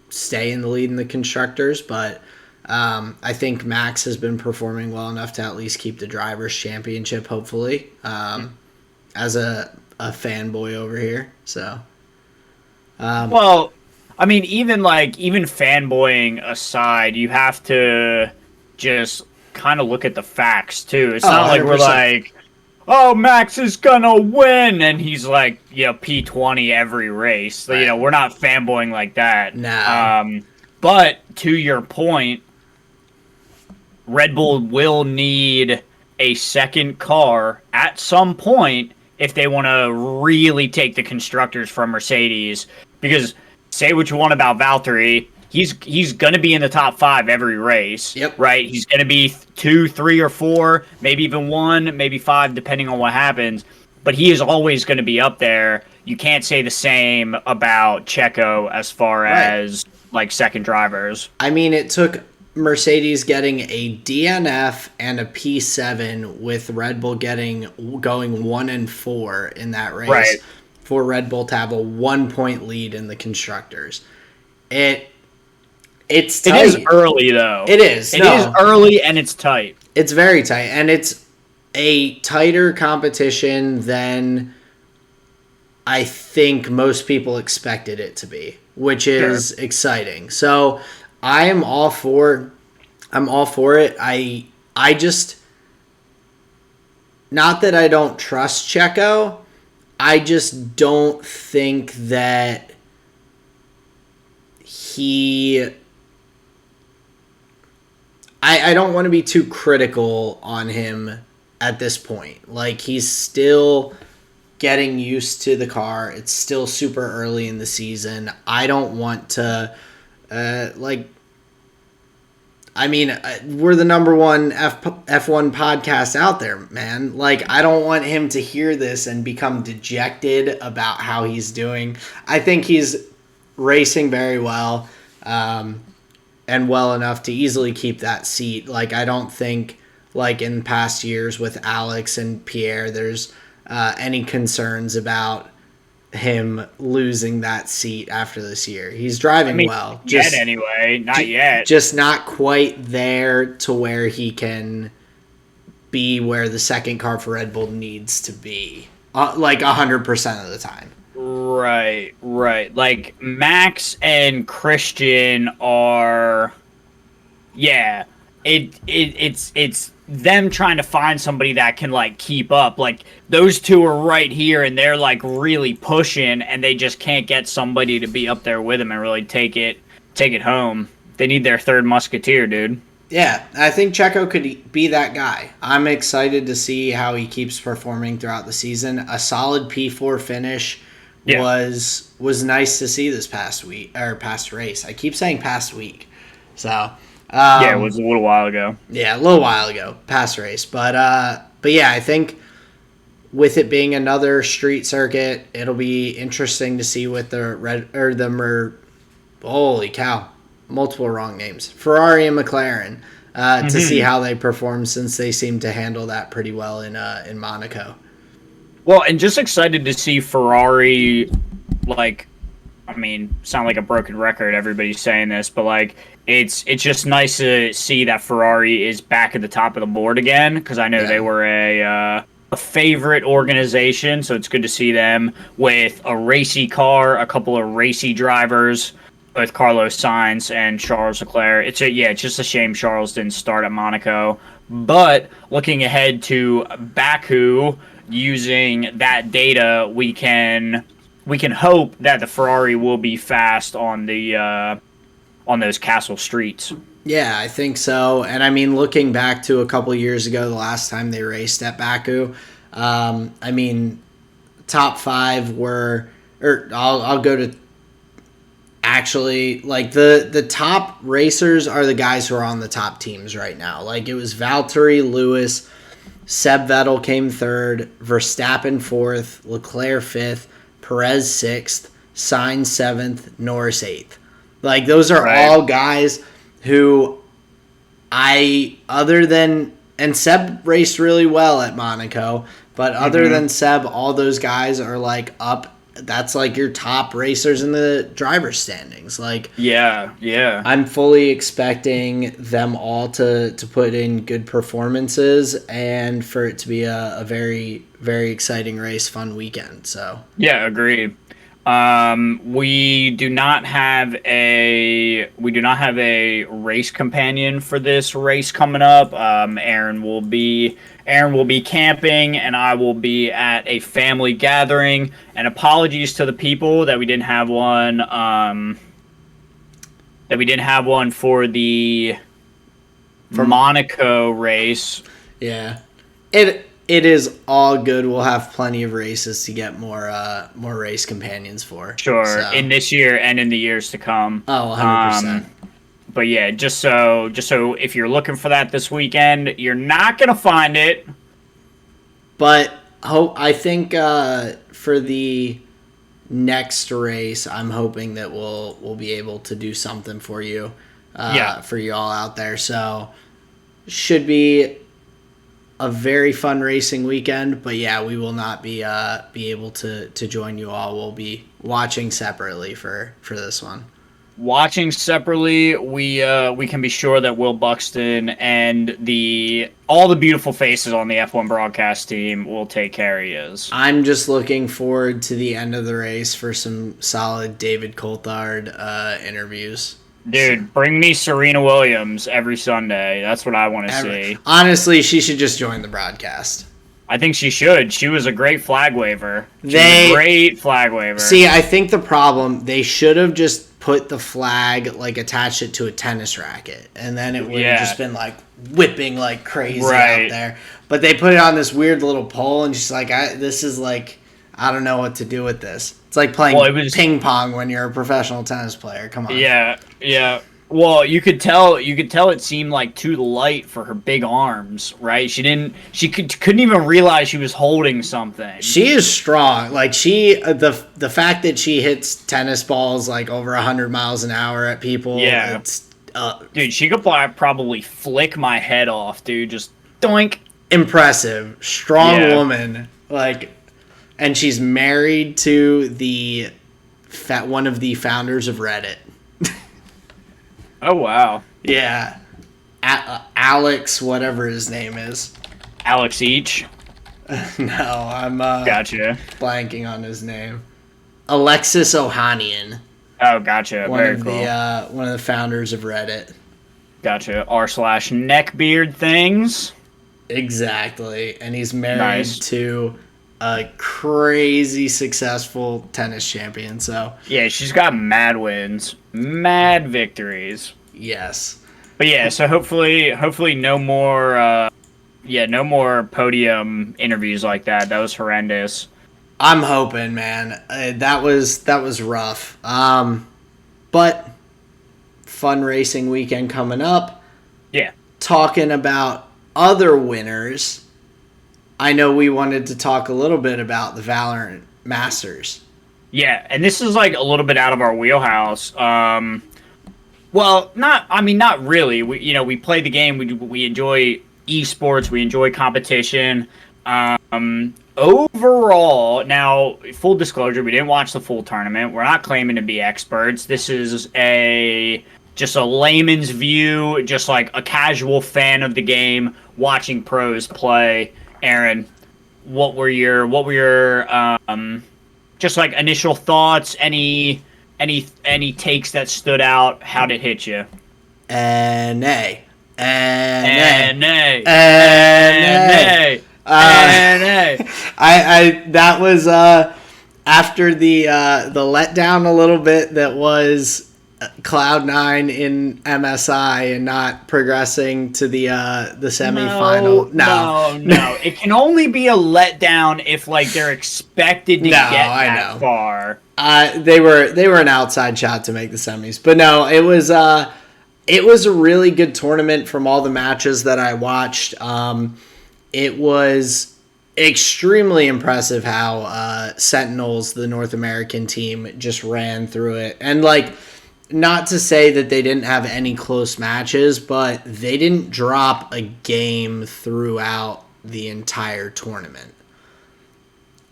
stay in the lead in the constructors, but I think Max has been performing well enough to at least keep the Drivers' Championship, hopefully, as a fanboy over here. So, Well, I mean, even fanboying aside, you have to just kind of look at the facts too. It's not like we're 100%. like, oh, Max is gonna win, and he's like, P20 every race. Right. We're not fanboying like that. No. But to your point, Red Bull will need a second car at some point if they want to really take the constructors from Mercedes. Because say what you want about Valtteri, he's going to be in the top 5 every race. Yep. Right? He's going to be 2, 3, or 4, maybe even 1, maybe 5, depending on what happens. But he is always going to be up there. You can't say the same about Checo as far as like second drivers. I mean, it took Mercedes getting a DNF and a P7 with Red Bull going 1-4 in that race, Right. for Red Bull to have a 1-point lead in the constructors. It's tight. It is early though. It is. It is early and it's tight. It's very tight, and it's a tighter competition than I think most people expected it to be, which is exciting. So I'm all for it. I just, not that I don't trust Checo, I just don't think that I don't want to be too critical on him at this point. Like, he's still getting used to the car. It's still super early in the season. I don't want to, we're the number one F1 podcast out there, man. Like, I don't want him to hear this and become dejected about how he's doing. I think he's racing very well, and well enough to easily keep that seat. Like, I don't think, like in past years with Alex and Pierre, there's any concerns about him losing that seat after this year. He's driving well. Not yet. Just not quite there to where he can be where the second car for Red Bull needs to be. Like 100% of the time. Right. Like, Max and Christian are, it's them trying to find somebody that can, like, keep up. Like, those two are right here, and they're, like, really pushing, and they just can't get somebody to be up there with them and really take it home. They need their third musketeer, dude. Yeah, I think Checo could be that guy. I'm excited to see how he keeps performing throughout the season. A solid P4 finish was nice to see this past race. I keep saying past week. So it was a little while ago. Yeah, a little while ago, past race. But yeah, I think with it being another street circuit, it'll be interesting to see what holy cow, multiple wrong names, Ferrari and McLaren, to see how they perform, since they seem to handle that pretty well in Monaco. Well, and just excited to see Ferrari, like, I mean, sound like a broken record, everybody's saying this, but like, it's just nice to see that Ferrari is back at the top of the board again, because I know they were a favorite organization, so it's good to see them with a racy car, a couple of racy drivers, with Carlos Sainz and Charles Leclerc. It's just a shame Charles didn't start at Monaco. But looking ahead to Baku, using that data, we can hope that the Ferrari will be fast on those castle streets. Yeah, I think so. And I mean, looking back to a couple years ago, the last time they raced at Baku, I mean, top five were, or I'll go to, actually, like, the top racers are the guys who are on the top teams right now. Like, it was Valtteri, Lewis, Seb Vettel came third, Verstappen fourth, Leclerc fifth, Perez sixth, Sainz seventh, Norris eighth. Like, those are all guys who and Seb raced really well at Monaco, but other than Seb, all those guys are like up. That's like your top racers in the driver's standings. Like, yeah. I'm fully expecting them all to put in good performances and for it to be a very, very exciting race, fun weekend. So yeah, agreed. We do not have a race companion for this race coming up. Aaron will be camping, and I will be at a family gathering. And apologies to the people that we didn't have one. For the Monaco race. Yeah, it is all good. We'll have plenty of races to get more race companions for. Sure, so. In this year and in the years to come. Oh, 100%. But yeah, just so if you're looking for that this weekend, you're not gonna find it. But I think for the next race, I'm hoping that we'll be able to do something for you, for you all out there. So should be a very fun racing weekend. But yeah, we will not be able to join you all. We'll be watching separately for this one. Watching separately, we can be sure that Will Buxton and all the beautiful faces on the F1 broadcast team will take care of you. I'm just looking forward to the end of the race for some solid David Coulthard interviews. Dude, bring me Serena Williams every Sunday. That's what I want to see. Honestly, she should just join the broadcast. I think she should. She was a great flag waver. Great flag waver. See, I think the problem, they should have just put the flag, like, attached it to a tennis racket, and then it would have just been, like, whipping like crazy out there. But they put it on this weird little pole, and she's like, this is, like, I don't know what to do with this. It's like playing ping pong when you're a professional tennis player. Come on. Yeah. Well, you could tell it seemed like too light for her big arms, right? She couldn't even realize she was holding something. She is strong. Like, the fact that she hits tennis balls like over 100 miles an hour at people. Yeah. Dude, she could probably flick my head off, dude. Just doink. Impressive. Strong woman. Like, and she's married to one of the founders of Reddit. Oh, wow. Yeah. Alex, whatever his name is. Alex Each? No, I'm gotcha. Blanking on his name. Alexis Ohanian. Oh, gotcha. Very cool. One of the founders of Reddit. Gotcha. r/neckbeard things. Exactly. And he's married to a crazy successful tennis champion. So yeah, she's got mad wins, mad victories. Yes. But yeah, so hopefully no more podium interviews like that. That was horrendous. I'm hoping, man. That was rough. But fun racing weekend coming up. Yeah. Talking about other winners, I know we wanted to talk a little bit about the Valorant Masters. Yeah, and this is like a little bit out of our wheelhouse. Well, not really. We play the game. We enjoy esports. We enjoy competition. Overall, now full disclosure, we didn't watch the full tournament. We're not claiming to be experts. This is just a layman's view, just like a casual fan of the game watching pros play. Aaron, what were your just like initial thoughts? Any takes that stood out? How'd it hit you? Nay. Nay. I that was after the letdown a little bit that was Cloud9 in MSI and not progressing to the semifinal. No. It can only be a letdown if like they're expected to get that far. They were an outside shot to make the semis, but no, it was a really good tournament from all the matches that I watched. It was extremely impressive how Sentinels, the North American team, just ran through it. And like, not to say that they didn't have any close matches, but they didn't drop a game throughout the entire tournament.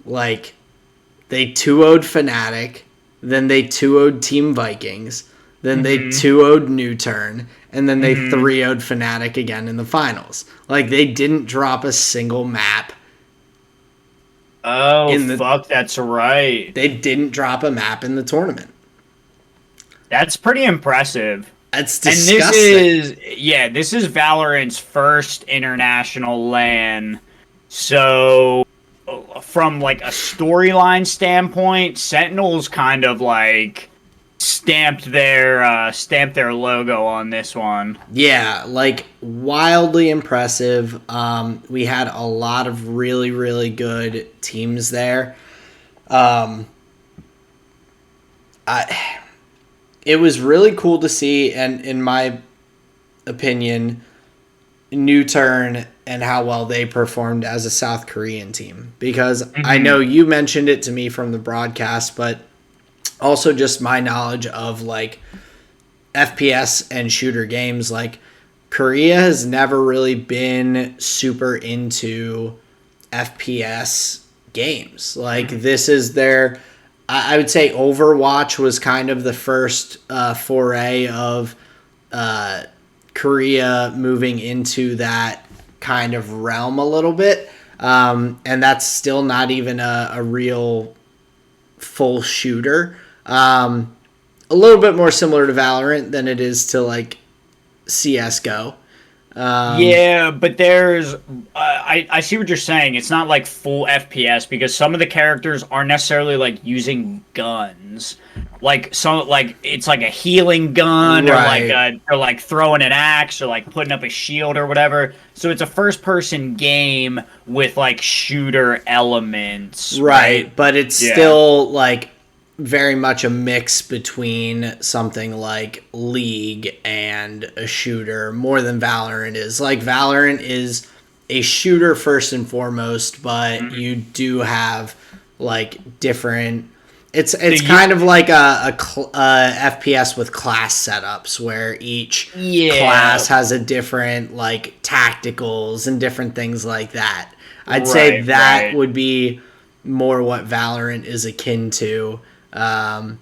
Like, they 2-0'd Fnatic, then they 2-0'd Team Vikings, then they 2-0'd New Turn, and then they 3-0'd Fnatic again in the finals. Like, they didn't drop a single map. Fuck, that's right. They didn't drop a map in the tournament. That's pretty impressive. That's disgusting. And this is Valorant's first international LAN. So, from like a storyline standpoint, Sentinels kind of like stamped their logo on this one. Yeah, like wildly impressive. We had a lot of really, really good teams there. It was really cool to see, and in my opinion, New Turn and how well they performed as a South Korean team. Because I know you mentioned it to me from the broadcast, but also just my knowledge of like FPS and shooter games. Like, Korea has never really been super into FPS games. Like, this is their... I would say Overwatch was kind of the first foray of Korea moving into that kind of realm a little bit. And that's still not even a real full shooter. A little bit more similar to Valorant than it is to like CSGO. Yeah, but there's... I see what you're saying. It's not like full FPS because some of the characters aren't necessarily like using guns. Like it's like a healing gun, right, or like throwing an axe or like putting up a shield or whatever. So it's a first-person game with like shooter elements, right? But it's still like very much a mix between something like League and a shooter more than Valorant is. Like, Valorant is a shooter first and foremost, but you do have like different... It's kind of like a FPS with class setups where each class has a different like tacticals and different things like that. I'd say that would be more what Valorant is akin to than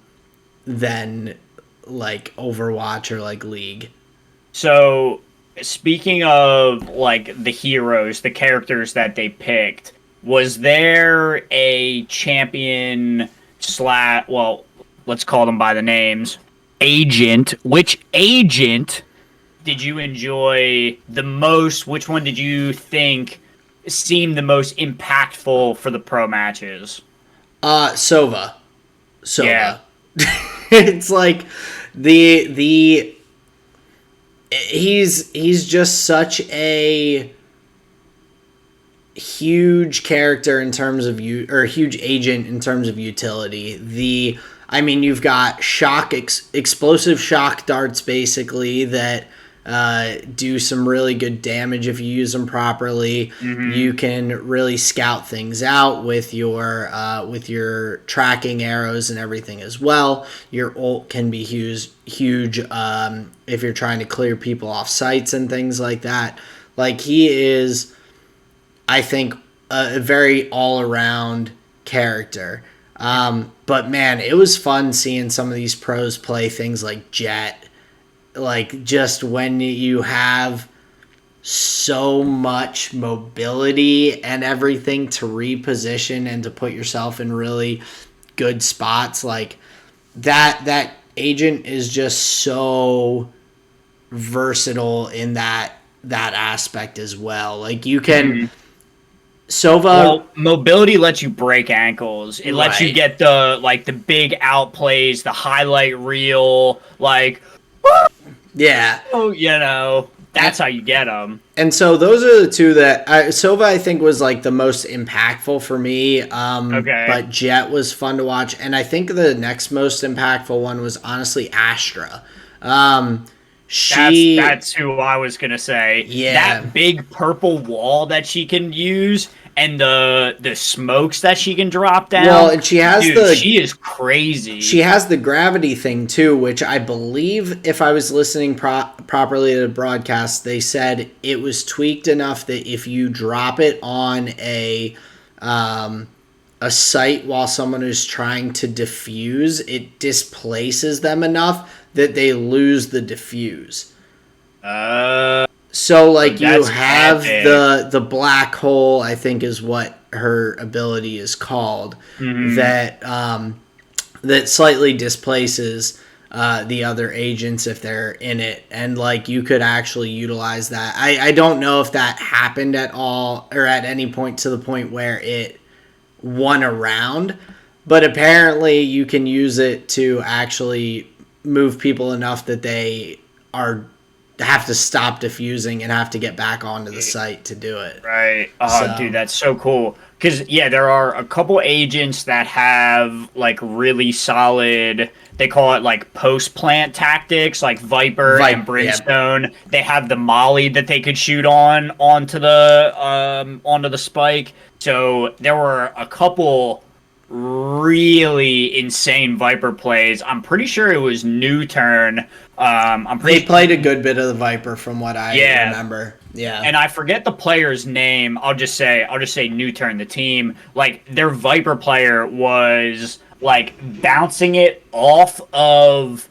like Overwatch or like League. So, speaking of like the heroes, the characters that they picked, was there a champion well, let's call them by the names, agent? Which agent did you enjoy the most? Which one did you think seemed the most impactful for the pro matches? Sova. Yeah. It's like he's just such a huge character in terms of huge agent in terms of utility. You've got explosive shock darts basically that do some really good damage if you use them properly. You can really scout things out with your tracking arrows and everything as well. Your ult can be huge if you're trying to clear people off sites and things like that. Like, he is, I think, a very all-around character. But man, it was fun seeing some of these pros play things like Jet. Like, just when you have so much mobility and everything to reposition and to put yourself in really good spots, like that agent is just so versatile in that aspect as well. Like, you can Sova. Well, mobility lets you break ankles. It lets you get the big outplays, the highlight reel, like, yeah. oh, that's how you get them. And so those are the two that Sova, I think, was like the most impactful for me. But Jet was fun to watch, and I think the next most impactful one was honestly Astra. That's who I was gonna say. Yeah, that big purple wall that she can use, and the smokes that she can drop down. Well, and she has she is crazy. She has the gravity thing too, which I believe, if I was listening properly to the broadcast, they said it was tweaked enough that if you drop it on a site while someone is trying to defuse, it displaces them enough that they lose the diffuse. So, like, you have the black hole, I think is what her ability is called, that slightly displaces the other agents if they're in it. And, like, you could actually utilize that. I don't know if that happened at all or at any point to the point where it won a round, but apparently you can use it to actually move people enough that they have to stop diffusing and have to get back onto the site to do it. Right. Oh, dude, that's so cool. Because, there are a couple agents that have, like, really solid, they call it, like, post-plant tactics, like Viper and Brimstone. Yeah. They have the molly that they could shoot onto the spike. So there were a couple really insane Viper plays. I'm pretty sure it was New Turn. They played a good bit of the Viper from what I remember. Yeah. And I forget the player's name. I'll just say New Turn, the team. Like, their Viper player was like bouncing it off of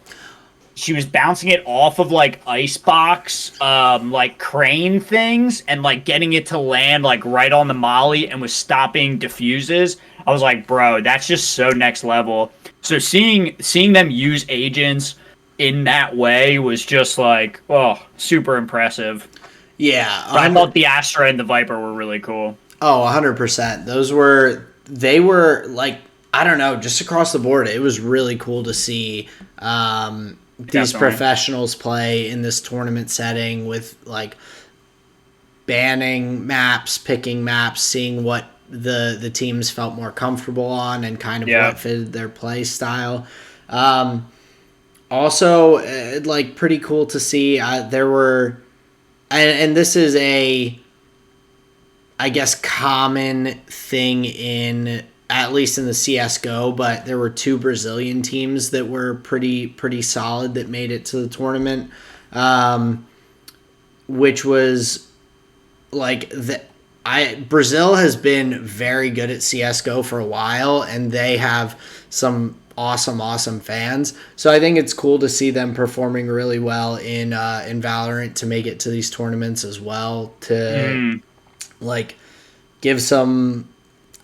like icebox like crane things and like getting it to land like right on the molly and was stopping diffuses. I was like, bro, that's just so next level. So seeing them use agents in that way was just like, oh, super impressive. Yeah. But I thought the Astra and the Viper were really cool. Oh, 100%. They were like, I don't know, just across the board, it was really cool to see these professionals play in this tournament setting with like banning maps, picking maps, seeing what the teams felt more comfortable on and kind of what fitted their play style. Also, like, pretty cool to see there were, and this is I guess, common thing in, at least in the CSGO, but there were two Brazilian teams that were pretty solid that made it to the tournament, which was like Brazil has been very good at CSGO for a while, and they have some awesome fans. So I think it's cool to see them performing really well in Valorant to make it to these tournaments as well, to like give some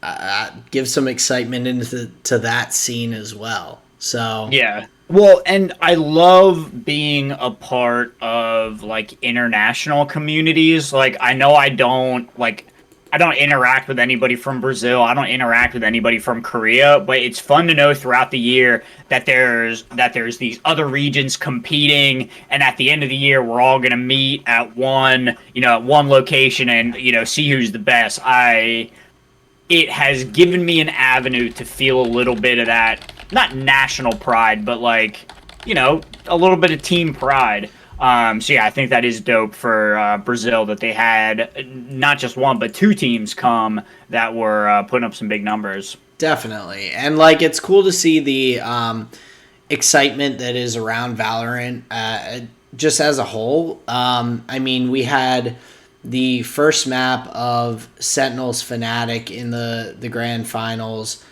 excitement into that scene as well. So yeah. Well, and I love being a part of like international communities. Like, I know I don't interact with anybody from Brazil. I don't interact with anybody from Korea, but it's fun to know throughout the year that there's these other regions competing, and at the end of the year, we're all gonna meet at one location and see who's the best. It has given me an avenue to feel a little bit of that, not national pride, but like, a little bit of team pride. So yeah, I think that is dope for Brazil that they had not just one but two teams come that were putting up some big numbers. Definitely. And like it's cool to see the excitement that is around Valorant just as a whole. I mean, we had the first map of Sentinels Fnatic in the grand finals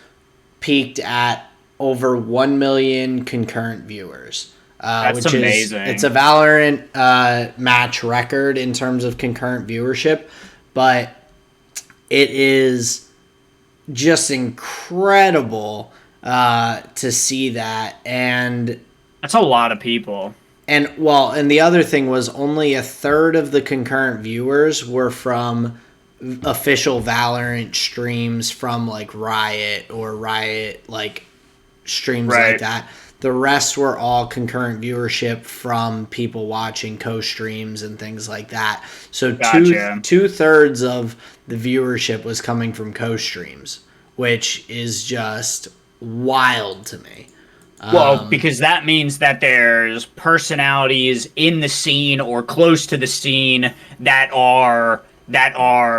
peaked at over 1 million concurrent viewers. That's Which amazing. It's a Valorant match record in terms of concurrent viewership, but it is just incredible to see that. And That's a lot of people. and the other thing was only a third of the concurrent viewers were from official Valorant streams from like Riot or Riot like streams Right. like that. The rest were all concurrent viewership from people watching co-streams and things like that. So Gotcha. two-thirds of the viewership was coming from co-streams, which is just wild to me. Well, because that means that there's personalities in the scene or close to the scene that are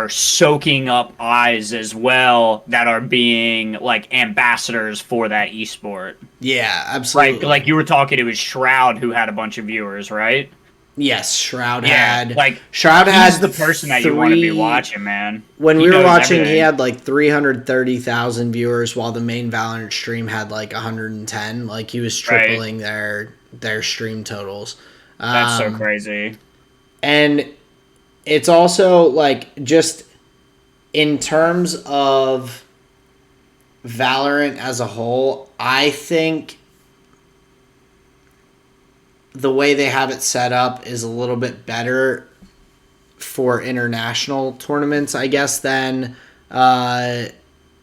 soaking up eyes as well, that are being like ambassadors for that esport. Yeah, absolutely. Like you were talking, it was Shroud who had a bunch of viewers, right? Yes, Shroud Yeah, had like Shroud he's had the person that you want to be watching, man. When He we were knows watching, he everything. had like 330,000 viewers, while the main Valorant stream had like 110. Like he was tripling their stream totals. That's so crazy. And it's also like just in terms of Valorant as a whole, I think the way they have it set up is a little bit better for international tournaments, I guess, than the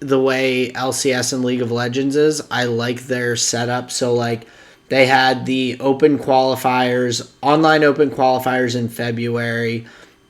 way LCS and League of Legends is. I like their setup. So, like, they had the open qualifiers, online open qualifiers in February,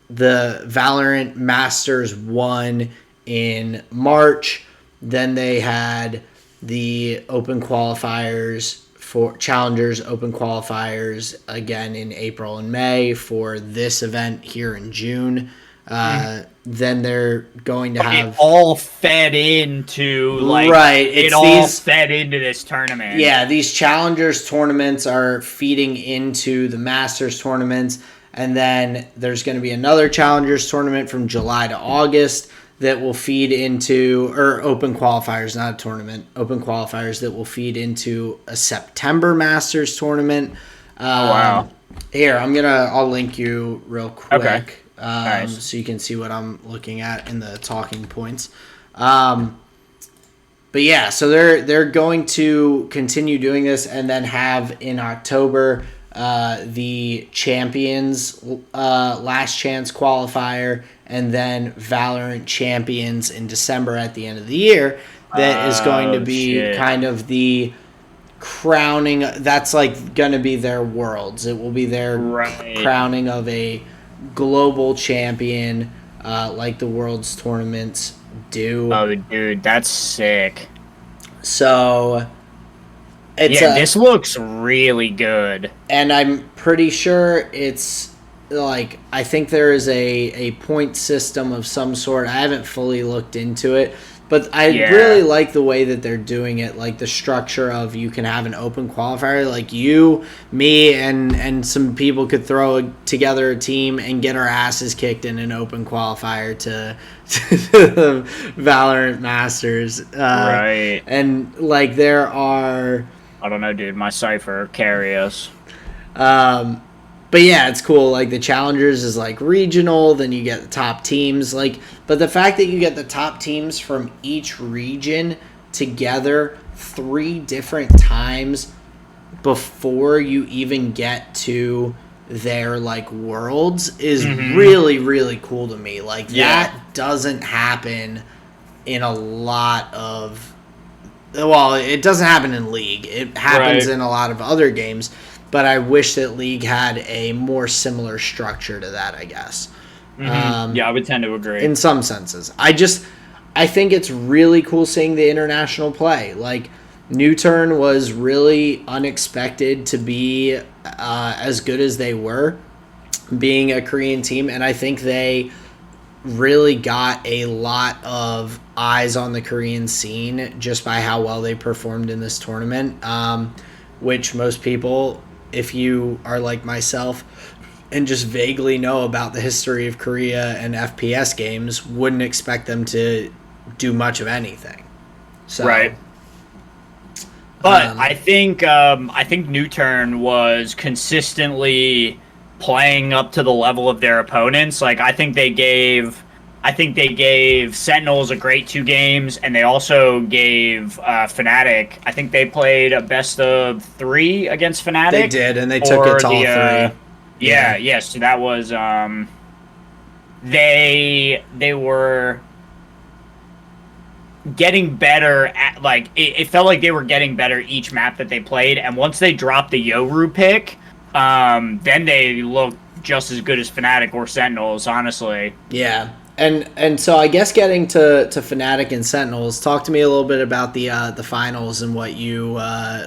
the Valorant Masters 1 in March. Then they had the open qualifiers for Challengers Open qualifiers again in April and May for this event here in June. Then they're going to have It all fed into like Right, It it's all these- fed into this tournament. Yeah, these Challengers tournaments are feeding into the Masters tournaments, and then there's going to be another Challengers tournament from July to August that will feed into, or open qualifiers, not a tournament, open qualifiers that will feed into a September Masters tournament. Wow. Here, I'll link you real quick. Okay. Nice. So you can see what I'm looking at in the talking points. But yeah, so they're going to continue doing this, and then have in October the Champions Last Chance qualifier, and then Valorant Champions in December at the end of the year. That is going to be kind of the crowning. That's like going to be their worlds. It will be their crowning of a global champion, like the world's tournaments do. Oh, dude, that's sick. So this looks really good. And I'm pretty sure it's like, I think there is a point system of some sort. I haven't fully looked into it, but I really like the way that they're doing it. Like the structure of, you can have an open qualifier, like you, me, and some people could throw together a team and get our asses kicked in an open qualifier to the Valorant Masters. Right. And like there are, I don't know, dude. My Cypher carry us. But yeah, it's cool. Like the Challengers is like regional, then you get the top teams. Like, but the fact that you get the top teams from each region together 3 different times before you even get to their like worlds is really, really cool to me. Like that doesn't happen in a lot of, well, it doesn't happen in League. It happens in a lot of other games. But I wish that League had a more similar structure to that, I guess. Yeah, I would tend to agree. In some senses. I think it's really cool seeing the international play. Like, New Turn was really unexpected to be as good as they were, being a Korean team, and I think they really got a lot of eyes on the Korean scene just by how well they performed in this tournament, which most people, if you are like myself and just vaguely know about the history of Korea and FPS games, wouldn't expect them to do much of anything. So, right. But I think New Turn was consistently playing up to the level of their opponents. Like I think they gave Sentinels a great 2 games, and they also gave Fnatic. I think they played a best of 3 against Fnatic. They did, and they took it to all 3. Yeah. So that was they were getting better at, like, it felt like they were getting better each map that they played, and once they dropped the Yoru pick, then they looked just as good as Fnatic or Sentinels, honestly. Yeah. And so I guess getting to Fnatic and Sentinels, talk to me a little bit about the finals and what you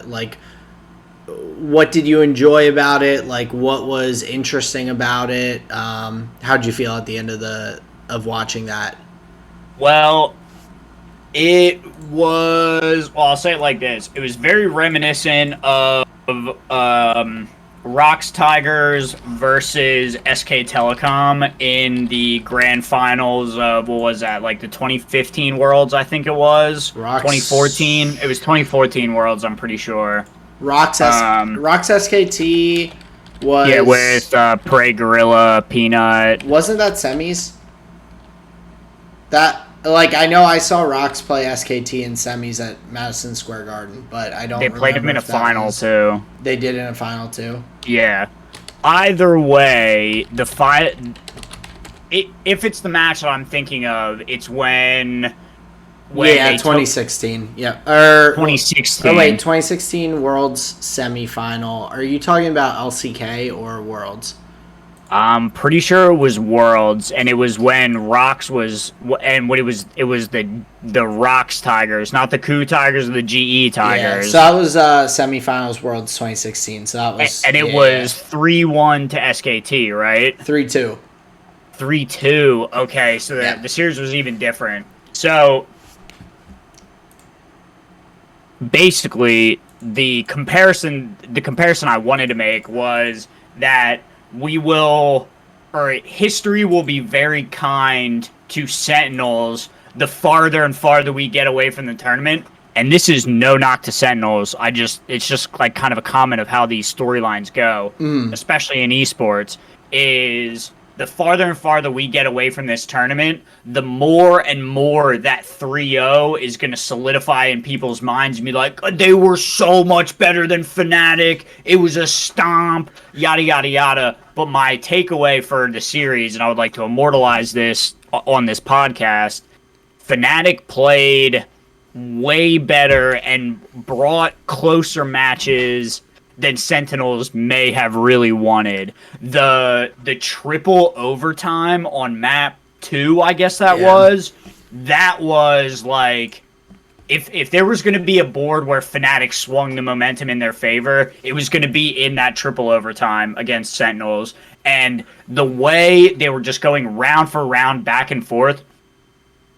like. What did you enjoy about it? Like, what was interesting about it? How'd you feel at the end of watching that? Well, it was. Well, I'll say it like this: it was very reminiscent of Rocks Tigers versus SK Telecom in the grand finals of, what was that, like the 2015 Worlds, I think it was. 2014. It was 2014 Worlds, I'm pretty sure. Rocks SKT was... Yeah, with Prey, Gorilla, Peanut. Wasn't that semis? That, like, I know I saw Rocks play SKT in semis at Madison Square Garden, but I don't remember. They played him in a final, too. They did in a final, too? Yeah. Either way, if it's the match that I'm thinking of, it's when yeah, 2016. Yeah. 2016. Oh, wait, 2016 Worlds semifinal. Are you talking about LCK or Worlds? I'm pretty sure it was Worlds, and it was when Rocks was, and what it was the Rocks Tigers, not the Coup Tigers or the GE Tigers. Yeah, so that was semifinals Worlds 2016. So that was, and it was 3-1 to SKT, right? 3-2. 3-2. Okay, so the series was even different. So basically, the comparison I wanted to make was that history will be very kind to Sentinels the farther and farther we get away from the tournament. And this is no knock to Sentinels. It's just like kind of a comment of how these storylines go, especially in esports, is the farther and farther we get away from this tournament, the more and more that 3-0 is going to solidify in people's minds and be like, they were so much better than Fnatic. It was a stomp, yada, yada, yada. But my takeaway for the series, and I would like to immortalize this on this podcast, Fnatic played way better and brought closer matches than Sentinels may have really wanted. The triple overtime on map 2, I guess that was like, if there was going to be a board where Fnatic swung the momentum in their favor, it was going to be in that triple overtime against Sentinels. And the way they were just going round for round back and forth,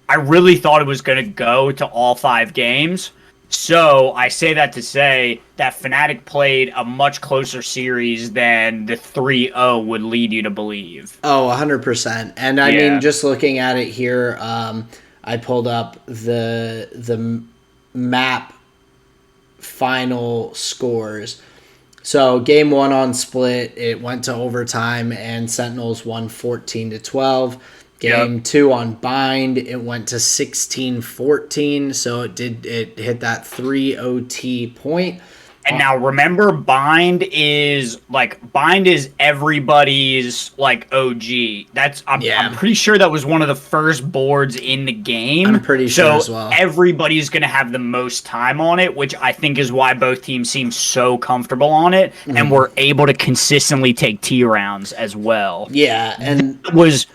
I really thought it was going to go to all 5 games. So I say that to say that Fnatic played a much closer series than the 3-0 would lead you to believe. Oh, 100%. And I mean, just looking at it here, I pulled up the map final scores. So game 1 on Split, it went to overtime, and Sentinels won 14-12. Game 2 on Bind, it went to 16-14, so it hit that 3 OT point. And now remember, Bind is everybody's like OG. I'm pretty sure that was one of the first boards in the game. I'm pretty sure as well. Everybody's gonna have the most time on it, which I think is why both teams seem so comfortable on it, and were able to consistently take T rounds as well. Yeah, and it was.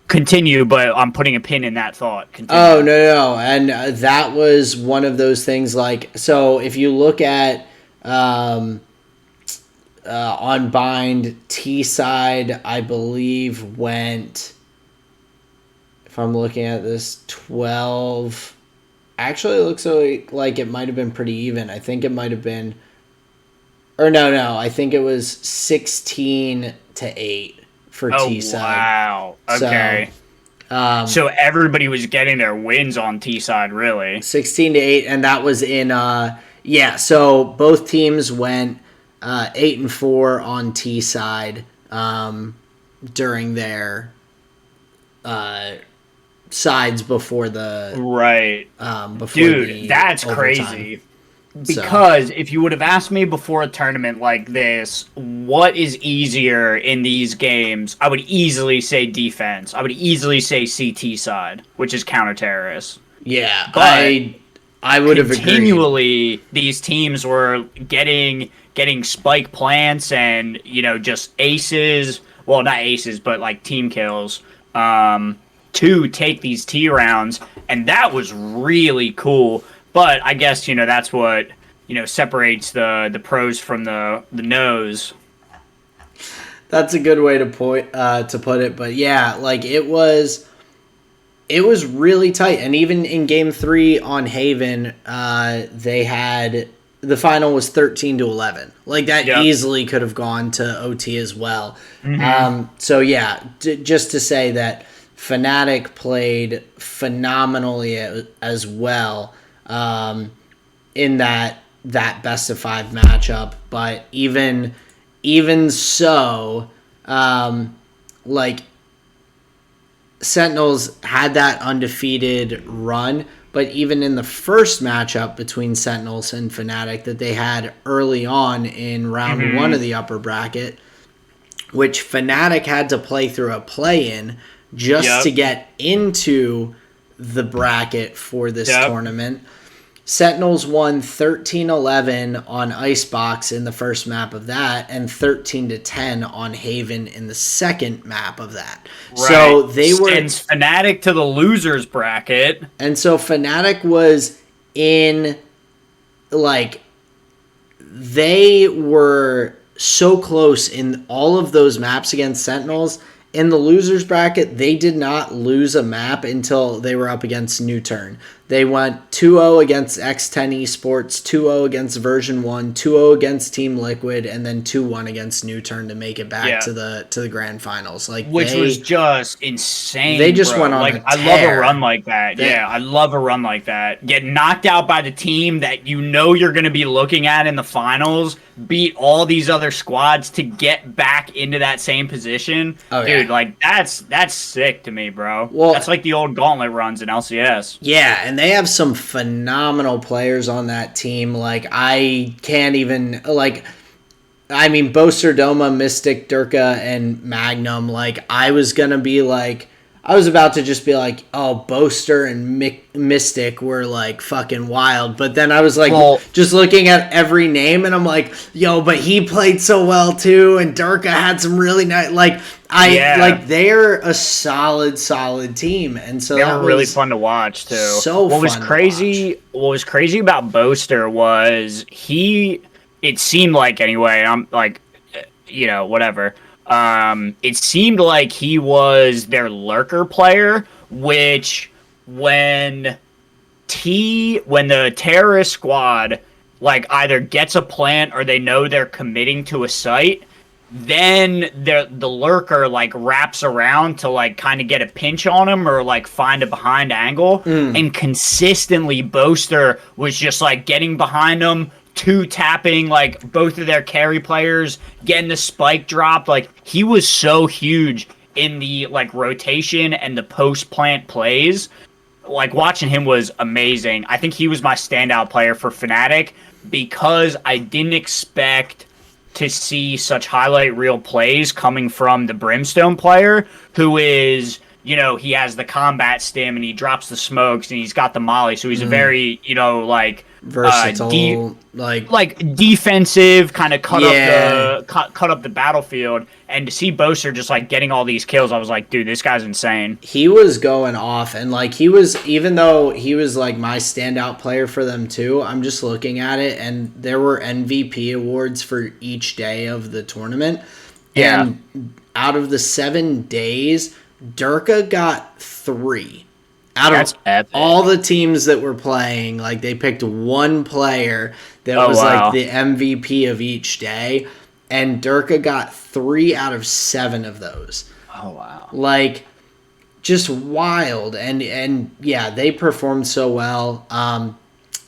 Continue, but I'm putting a pin in that thought. Continue. Oh, no. And that was one of those things, like, so if you look at on bind T side, I believe went, if I'm looking at this, 12. Actually, it looks like it might have been pretty even. I think it might have been, or no, I think it was 16-8 for T side. Wow. Okay. So everybody was getting their wins on T side, really. 16-8, and that was in so both teams went 8-4 on T side during their sides before the that's overtime. Crazy. Because if you would have asked me before a tournament like this, what is easier in these games, I would easily say defense. I would easily say CT side, which is counter-terrorists. Yeah, but I would have agreed. Continually, these teams were getting spike plants and, just aces. Well, not aces, but like team kills to take these T rounds. And that was really cool. But I guess, that's what, separates the pros from the nos. That's a good way to put it. But yeah, like it was really tight. And even in game 3 on Haven, they had, the final was 13-11. Like that easily could have gone to OT as well. Mm-hmm. So yeah, just to say that Fnatic played phenomenally as well. In that best of 5 matchup, but even so, like Sentinels had that undefeated run, but even in the first matchup between Sentinels and Fnatic that they had early on in round 1 of the upper bracket, which Fnatic had to play through a play-in just to get into the bracket for this tournament. Sentinels won 13-11 on Icebox in the first map of that, and 13-10 on Haven in the second map of that. Right. So they were sends Fnatic to the losers bracket, and so Fnatic was in, like, they were so close in all of those maps against Sentinels. In the losers bracket, they did not lose a map until they were up against New Turn. They went 2-0 against X10 Esports, 2-0 against Version 1, 2-0 against Team Liquid, and then 2-1 against New Turn to make it back to the grand finals. Which was just insane. They just went on a tear. I love a run like that. I love a run like that. Get knocked out by the team that you're going to be looking at in the finals, beat all these other squads to get back into that same position. Oh, dude, like that's sick to me, bro. Well, that's like the old gauntlet runs in LCS. Yeah, and they have some phenomenal players on that team. Like, I can't even, like, I mean, Boaster, Doma, Mystic, Durka, and Magnum. Like, I was about to just be like, oh, Boaster and Mystic were, like, fucking wild. But then I was, like, just looking at every name, and I'm like, yo, but he played so well, too, and Durka had some really nice, like, they're a solid team. And so they were really fun to watch, too. So what was crazy about Boaster was it seemed like, anyway, I'm, like, whatever. It seemed like he was their lurker player, which when the terrorist squad, like, either gets a plant or they know they're committing to a site, then the lurker, like, wraps around to, like, kind of get a pinch on him or, like, find a behind angle. And consistently Boaster was just, like, getting behind him, tapping, like, both of their carry players, getting the spike drop. Like, he was so huge in the, like, rotation and the post-plant plays. Like, watching him was amazing. I think he was my standout player for Fnatic because I didn't expect to see such highlight reel plays coming from the Brimstone player, who is, he has the combat stim and he drops the smokes and he's got the molly, so he's a very, like, versatile, like defensive, kind of cut Yeah. up the battlefield, and to see Boser just like getting all these kills, I was like, dude, this guy's insane. he was going off, and like he was, even though he was like my standout player for them too, I'm just looking at it, and there were MVP awards for each day of the tournament. Yeah. And out of the 7 days, Durka got 3. Out That's of epic. all the teams that were playing, like they picked one player that was wow. like the MVP of each day, and Durka got 3 out of 7 of those. Oh wow. Like, just wild. And yeah, they performed so well.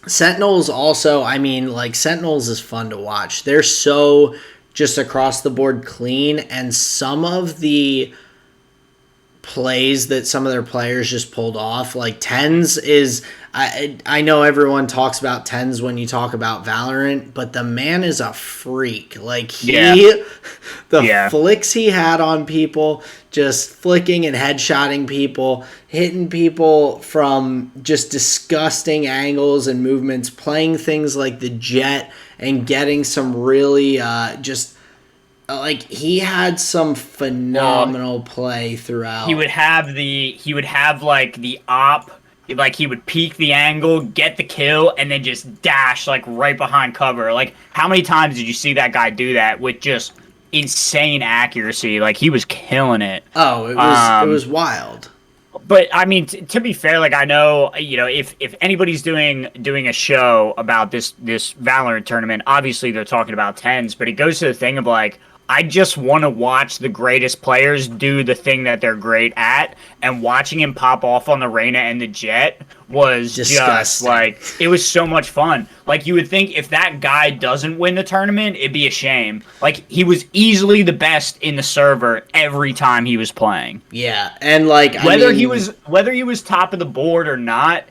Sentinels also, I mean, like, Sentinels is fun to watch. They're so just across the board clean, and some of the plays that some of their players just pulled off, like Tens is, I know everyone talks about Tens when you talk about Valorant, but the man is a freak. Like the flicks he had on people, just flicking and headshotting people, hitting people from just disgusting angles and movements, playing things like the jet and getting some really just like, he had some phenomenal play throughout. He would have like the op, like he would peek the angle, get the kill, and then just dash like right behind cover. Like, how many times did you see that guy do that with just insane accuracy? Like, he was killing it. Oh, it was wild. But I mean, to be fair, like, I know, you know, if anybody's doing a show about this Valorant tournament, obviously they're talking about Tens, but it goes to the thing of like, I just want to watch the greatest players do the thing that they're great at, and watching him pop off on the Reyna and the Jet was disgusting. Just like, it was so much fun. Like, you would think if that guy doesn't win the tournament, it'd be a shame. Like, he was easily the best in the server every time he was playing. Yeah, and like, whether he was top of the board or not,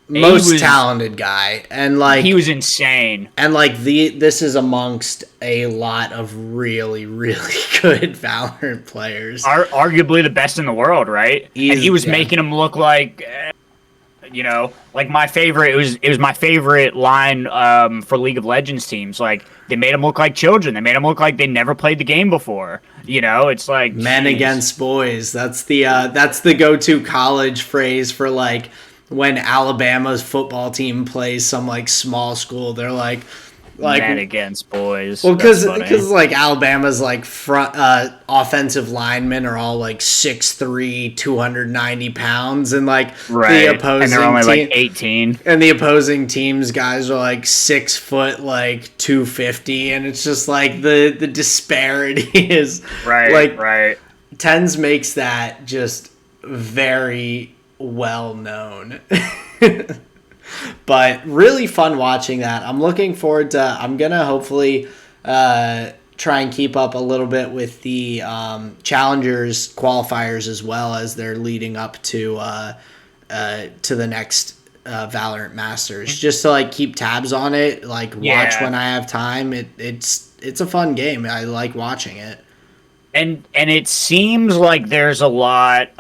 most talented guy, and like, he was insane. And like, this is amongst a lot of really, really good Valorant players. Arguably the best in the world, right? And he was making him look like, you know, like my favorite. It was my favorite line for League of Legends teams. Like, they made him look like children. They made him look like they never played the game before. You know, it's like men against boys. That's the go-to college phrase for like, when Alabama's football team plays some like small school, they're like men against boys. Well, because like Alabama's like front offensive linemen are all like 6'3", 290 pounds, and like the opposing and they're only like 18, and the opposing team's guys are like 6 foot, like 250, and it's just like the disparity is right. Tens makes that just very well known. But really fun watching that. I'm looking forward to, I'm gonna hopefully try and keep up a little bit with the challengers qualifiers, as well as they're leading up to the next Valorant Masters, just to like keep tabs on it, like watch when I have time. It's a fun game. I like watching it. And it seems like there's a lot.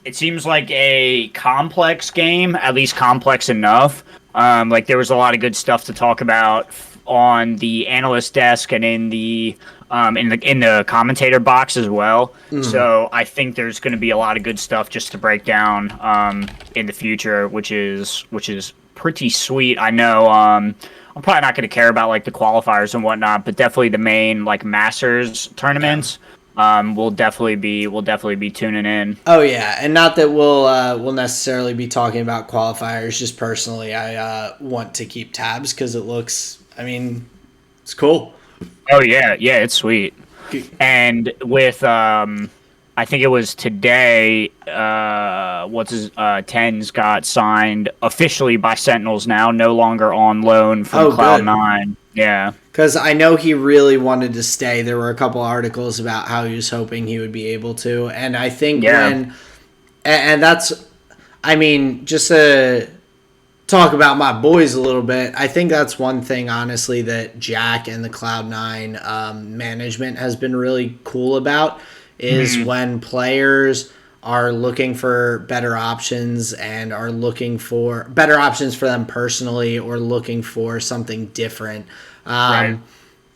It seems like a complex game, at least complex enough. Like, there was a lot of good stuff to talk about on the analyst desk and in the commentator box as well. So I think there's going to be a lot of good stuff just to break down in the future, which is pretty sweet. I know I'm probably not going to care about like the qualifiers and whatnot, but definitely the main like Masters tournaments. We'll definitely be tuning in. Oh yeah, and not that we'll necessarily be talking about qualifiers. Just personally, I want to keep tabs because it looks, I mean, it's cool. Oh yeah, it's sweet. And with I think it was today, Tens got signed officially by Sentinels now, no longer on loan from Cloud9. Yeah. Because I know he and wanted to stay. There were a couple articles about how he was hoping he would be able to. And I think and that's, I mean, just to talk about my boys a little bit, I think that's one thing, honestly, that Jack and the Cloud9 management has been really cool about, is when players are looking for better options and are looking for better options for them personally or looking for something different. Right.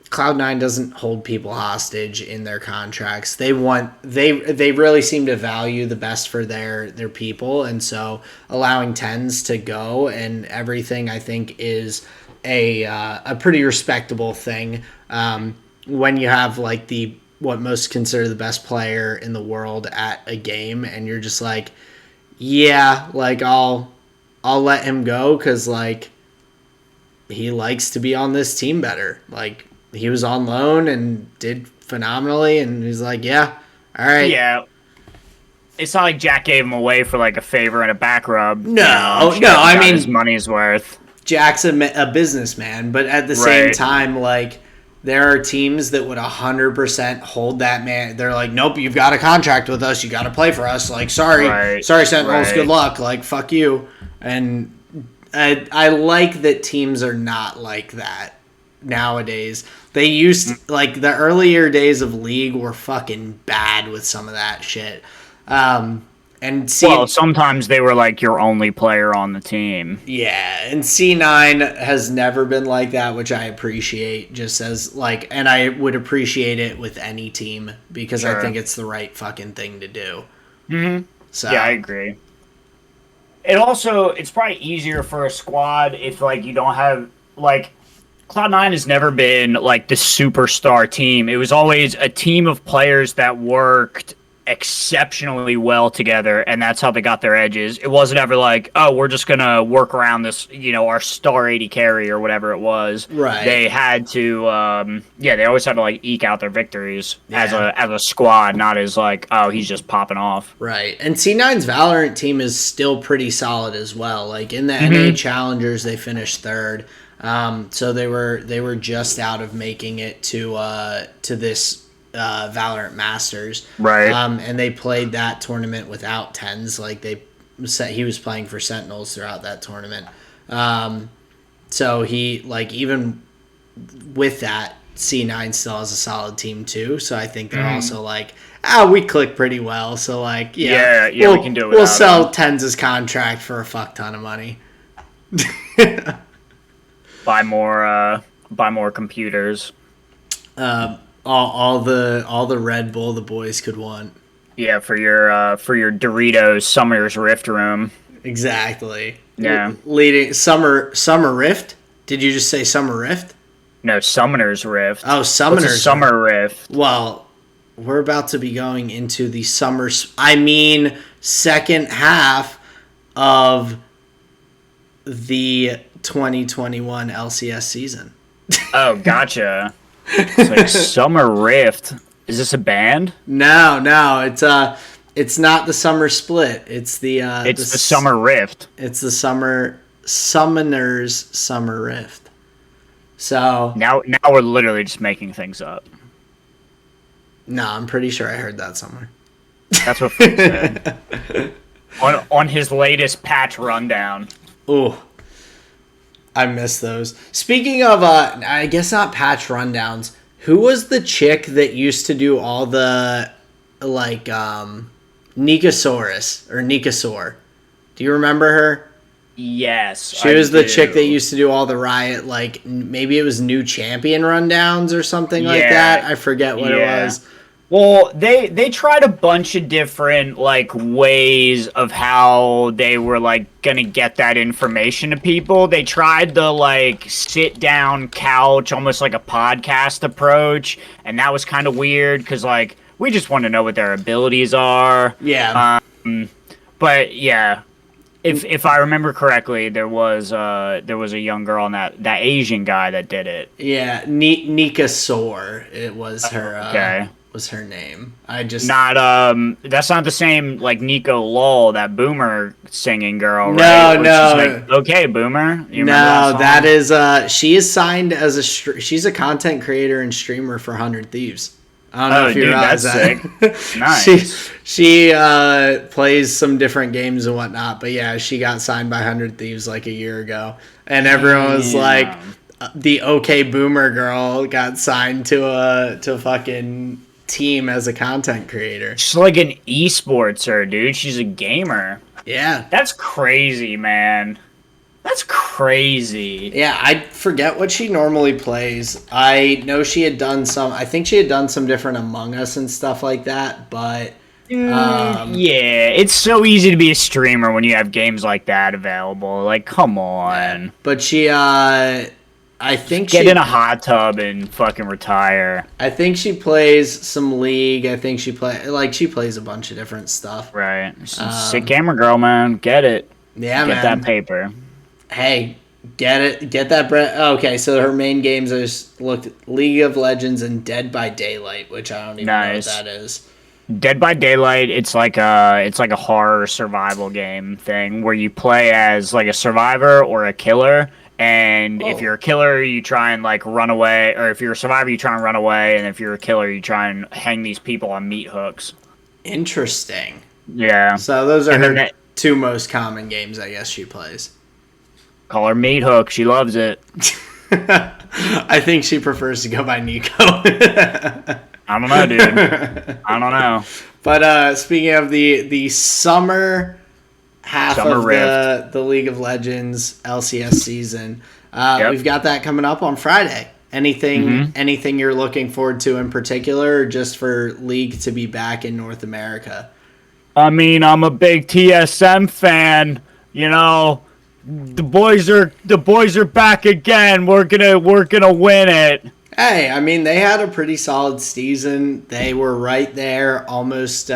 Cloud9 doesn't hold people hostage in their contracts. They really seem to value the best for their people, and so allowing tens to go and everything, I think, is a pretty respectable thing. When you have like what most consider the best player in the world at a game, and you're just like, yeah, like I'll let him go because like he likes to be on this team better. Like he was on loan and did phenomenally, and he's like, yeah, all right. Yeah. It's not like Jack gave him away for like a favor and a back rub. No, I mean his money's worth. Jack's a businessman, but at the same time, like there are teams that would 100% hold that man. They're like, nope, you've got a contract with us. You got to play for us. Like, sorry, Sentinels, good luck. Like, fuck you. And I like that teams are not like that nowadays. They used, like, the earlier days of League were fucking bad with some of that shit. Well, sometimes they were like your only player on the team. Yeah, and C9 has never been like that, which I appreciate just as like, and I would appreciate it with any team because I think it's the right fucking thing to do. Mm-hmm. So yeah, I agree. It's probably easier for a squad if like you don't have like Cloud9 has never been like the superstar team. It was always a team of players that worked exceptionally well together, and that's how they got their edges. It wasn't ever like, oh, we're just gonna work around this, our star 80 carry or whatever it was. Right. They had to they always had to like eke out their victories as a squad, not as like, oh, he's just popping off. Right. And C9's Valorant team is still pretty solid as well. Like in the NA Challengers they finished third. So they were just out of making it to this Valorant Masters, right? And they played that tournament without tens. Like he was playing for Sentinels throughout that tournament. So he like even with that, C9 still has a solid team too. So I think they're also like, we click pretty well. So like, we can do it. We'll sell Tens' contract for a fuck ton of money. Buy more computers. All the Red Bull the boys could want. Yeah, for your Doritos Summer's Rift room. Exactly. Yeah. Leading Summer Rift? Did you just say Summer Rift? No, Summoner's Rift. Oh, Summoner's Summer Rift. Well, we're about to be going into the second half of the 2021 LCS season. Oh, gotcha. It's like Summer Rift. Is this a band? No. It's not the Summer Split. It's the Summer Rift. It's the Summoner's Summer Rift. So now we're literally just making things up. No, I'm pretty sure I heard that somewhere. That's what Frank said. on his latest patch rundown. Ooh. I miss those. Speaking of, I guess not patch rundowns. Who was the chick that used to do all the, like, Nikasaurus or Nikasaur? Do you remember her? Yes, she was the chick that used to do all the Riot, like maybe it was new champion rundowns or something like that. I forget what it was. Well, they tried a bunch of different like ways of how they were like gonna get that information to people. They tried the like sit down couch, almost like a podcast approach, and that was kind of weird because like we just want to know what their abilities are. Yeah. But yeah. If I remember correctly, there was a young girl on that Asian guy that did it. Yeah, Nikasaur. It was her. Okay. Was her name? I just not That's not the same like Nico Lol, that Boomer singing girl. Right? No. Like, okay, Boomer. No, that is she is signed as she's a content creator and streamer for 100 Thieves. I don't know if you realize that. Sick. Nice. She plays some different games and whatnot, but yeah, she got signed by 100 Thieves like a year ago, and everyone was like, the OK Boomer girl got signed to fucking team as a content creator. She's like an esportser, dude. She's a gamer. Yeah. That's crazy, man. That's crazy. Yeah, I forget what she normally plays. I know she had done some. I think she had done some different Among Us and stuff like that. But yeah, it's so easy to be a streamer when you have games like that available. Like, come on. But she, I think get in a hot tub and fucking retire. I think she plays some League. I think she plays a bunch of different stuff. Right. Sick gamer girl, man. Get it. Yeah, get that paper. Hey, get it. Get that bread. Okay, so her main games I just looked at League of Legends and Dead by Daylight, which I don't even know what that is. Dead by Daylight, it's like a horror survival game thing where you play as like a survivor or a killer. And if you're a killer, you try and like run away, or if you're a survivor, you try and run away, and if you're a killer, you try and hang these people on meat hooks. Interesting. Yeah. So those are her two most common games, I guess she plays. Call her meat hook. She loves it. I think she prefers to go by Nico. I don't know, dude. I don't know. But speaking of the summer half of the League of Legends LCS season. We've got that coming up on Friday. Anything you're looking forward to in particular, or just for League to be back in North America? I mean, I'm a big TSM fan. You know, the boys are back again. We're gonna win it. Hey, I mean, they had a pretty solid season. They were right there, almost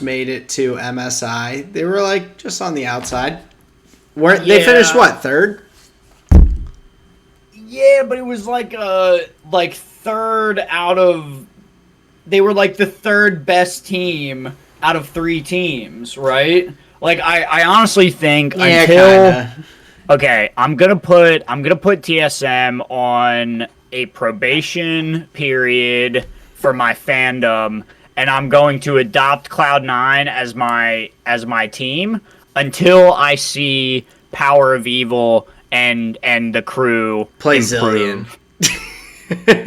made it to MSI. They were like just on the outside. They finished what, third? Yeah, but it was like third out of. They were like the third best team out of 3 teams, right? Like I honestly think kinda. Okay, I'm gonna put TSM on a probation period for my fandom. And I'm going to adopt Cloud9 as my team until I see Power of Evil and the crew play Zillion.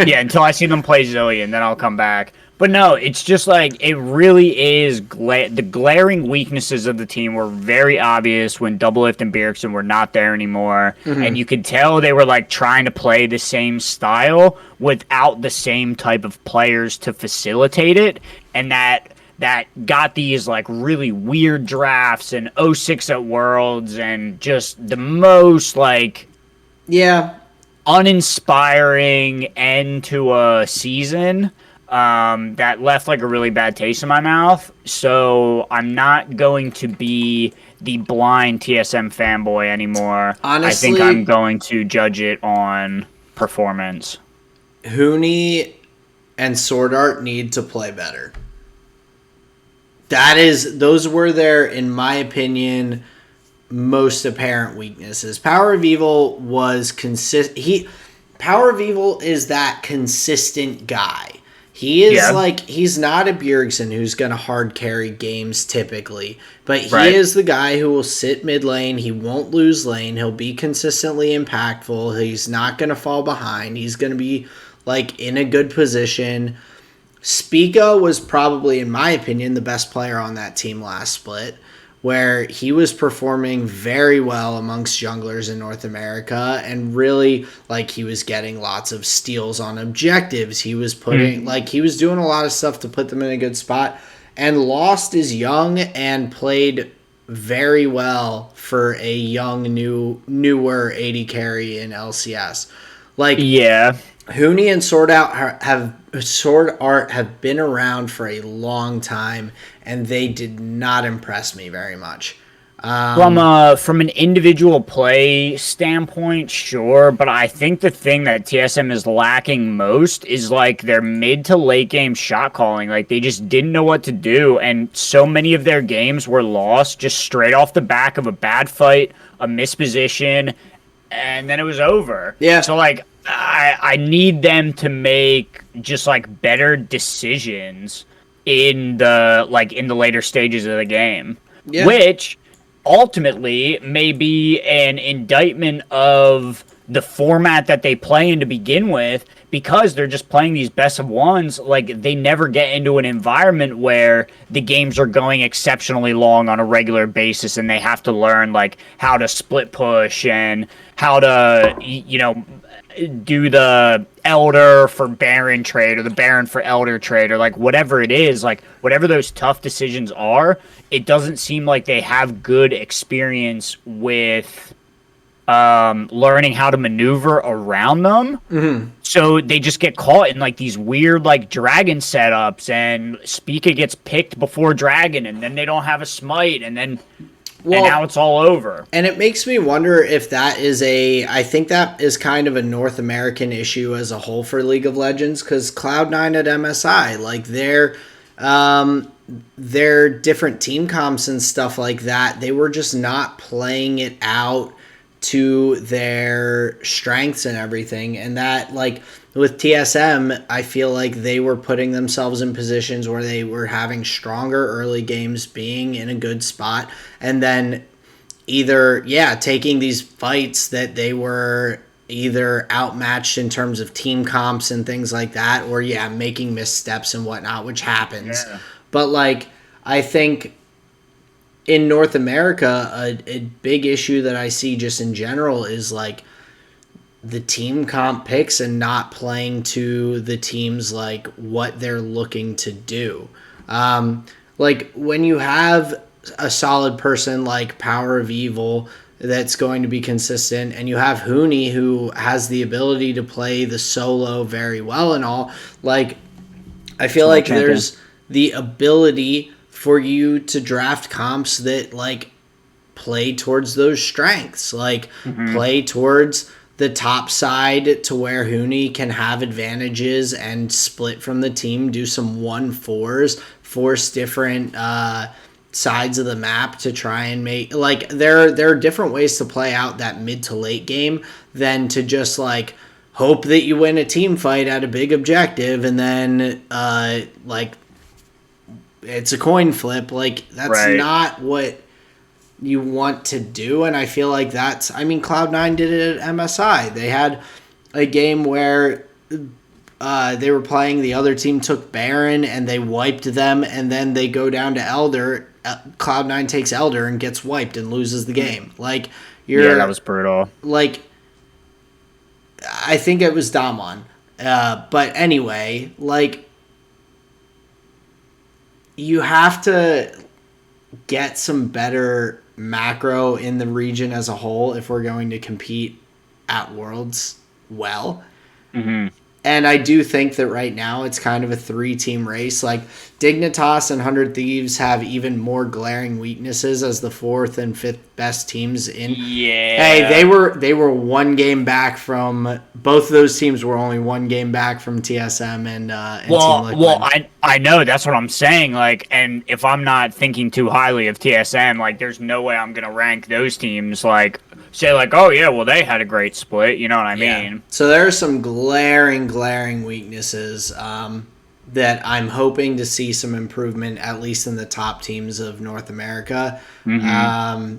Yeah, until I see them play Zillion, then I'll come back. But no, it's just like it really is. The glaring weaknesses of the team were very obvious when Doublelift and Bjergsen were not there anymore, and you could tell they were like trying to play the same style without the same type of players to facilitate it, and that got these like really weird drafts and 06 at Worlds and just the most like uninspiring end to a season. That left like a really bad taste in my mouth. So I'm not going to be the blind TSM fanboy anymore. Honestly, I think I'm going to judge it on performance. Huni and Sword Art need to play better. Those were their, in my opinion, most apparent weaknesses. Power of Evil was Power of Evil is that consistent guy. He is he's not a Bjergsen who's going to hard carry games typically, but he is the guy who will sit mid lane. He won't lose lane. He'll be consistently impactful. He's not going to fall behind. He's going to be like in a good position. Spica was probably, in my opinion, the best player on that team last split, where he was performing very well amongst junglers in North America, and really, like, he was getting lots of steals on objectives. He was he was doing a lot of stuff to put them in a good spot, and Lost is young and played very well for a young, newer AD carry in LCS. Huni and Sword Art have been around for a long time, and they did not impress me very much. From an individual play standpoint, sure, but I think the thing that TSM is lacking most is like their mid to late game shot calling. Like they just didn't know what to do, and so many of their games were lost just straight off the back of a bad fight, a misposition, and then it was over. Yeah. So like I need them to make just like better decisions in the later stages of the game, which ultimately may be an indictment of the format that they play in to begin with, because they're just playing these best of ones, like they never get into an environment where the games are going exceptionally long on a regular basis and they have to learn like how to split push and how to, do the Elder for Baron trade or the Baron for Elder trade or like whatever it is, like whatever those tough decisions are, it doesn't seem like they have good experience with learning how to maneuver around them. Mm-hmm. So they just get caught in like these weird like dragon setups, and Spica gets picked before dragon, and then they don't have a smite, and then and now it's all over. And it makes me wonder if that is I think that is kind of a North American issue as a whole for League of Legends, because Cloud9 at MSI, like their different team comps and stuff like that, they were just not playing it out to their strengths and everything. And that, like, with TSM, I feel like they were putting themselves in positions where they were having stronger early games, being in a good spot, and then either, taking these fights that they were either outmatched in terms of team comps and things like that, or, making missteps and whatnot, which happens. Yeah. But, like, I think in North America, a big issue that I see just in general is, like, the team comp picks and not playing to the teams, like, what they're looking to do. Like, when you have a solid person like Power of Evil that's going to be consistent, and you have Huni who has the ability to play the solo very well and all, like, I feel like there's the ability for you to draft comps that, like, play towards those strengths, like, play towards the top side to where Huni can have advantages and split from the team, do some 1-4s, force different sides of the map to try and make, like, there are different ways to play out that mid to late game than to just, like, hope that you win a team fight at a big objective and then like it's a coin flip. Like, that's not what you want to do. And I feel like Cloud9 did it at MSI. They had a game where they were playing, the other team took Baron and they wiped them, and then they go down to Elder. Cloud9 takes Elder and gets wiped and loses the game. Like, that was brutal. Like, I think it was Damon. But anyway, like, you have to get some better macro in the region as a whole if we're going to compete at Worlds well. Mm-hmm. And I do think that right now it's kind of a 3-team race. Like, Dignitas and 100 Thieves have even more glaring weaknesses as the 4th and 5th best teams in. Yeah. Hey, they were one game back from, both of those teams were only one game back from TSM and Team Liquid. Well, I know, that's what I'm saying. Like, and if I'm not thinking too highly of TSM, like, there's no way I'm gonna rank those teams, like, say, like, oh yeah, well, they had a great split, you know what I mean? So there are some glaring weaknesses that I'm hoping to see some improvement, at least in the top teams of North America. Mm-hmm.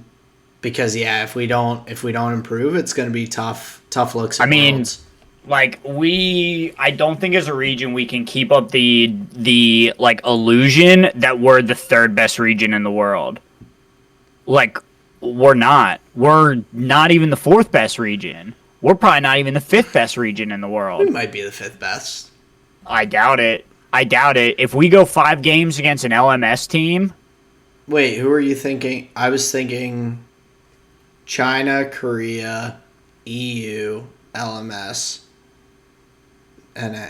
Because if we don't improve, it's going to be tough looks at Worlds. Like, I don't think as a region we can keep up the like illusion that we're the 3rd best region in the world. Like, we're not. We're not even the 4th best region. We're probably not even the 5th best region in the world. We might be the 5th best. I doubt it. If we go 5 games against an LMS team... Wait, who are you thinking? I was thinking China, Korea, EU, LMS, NA.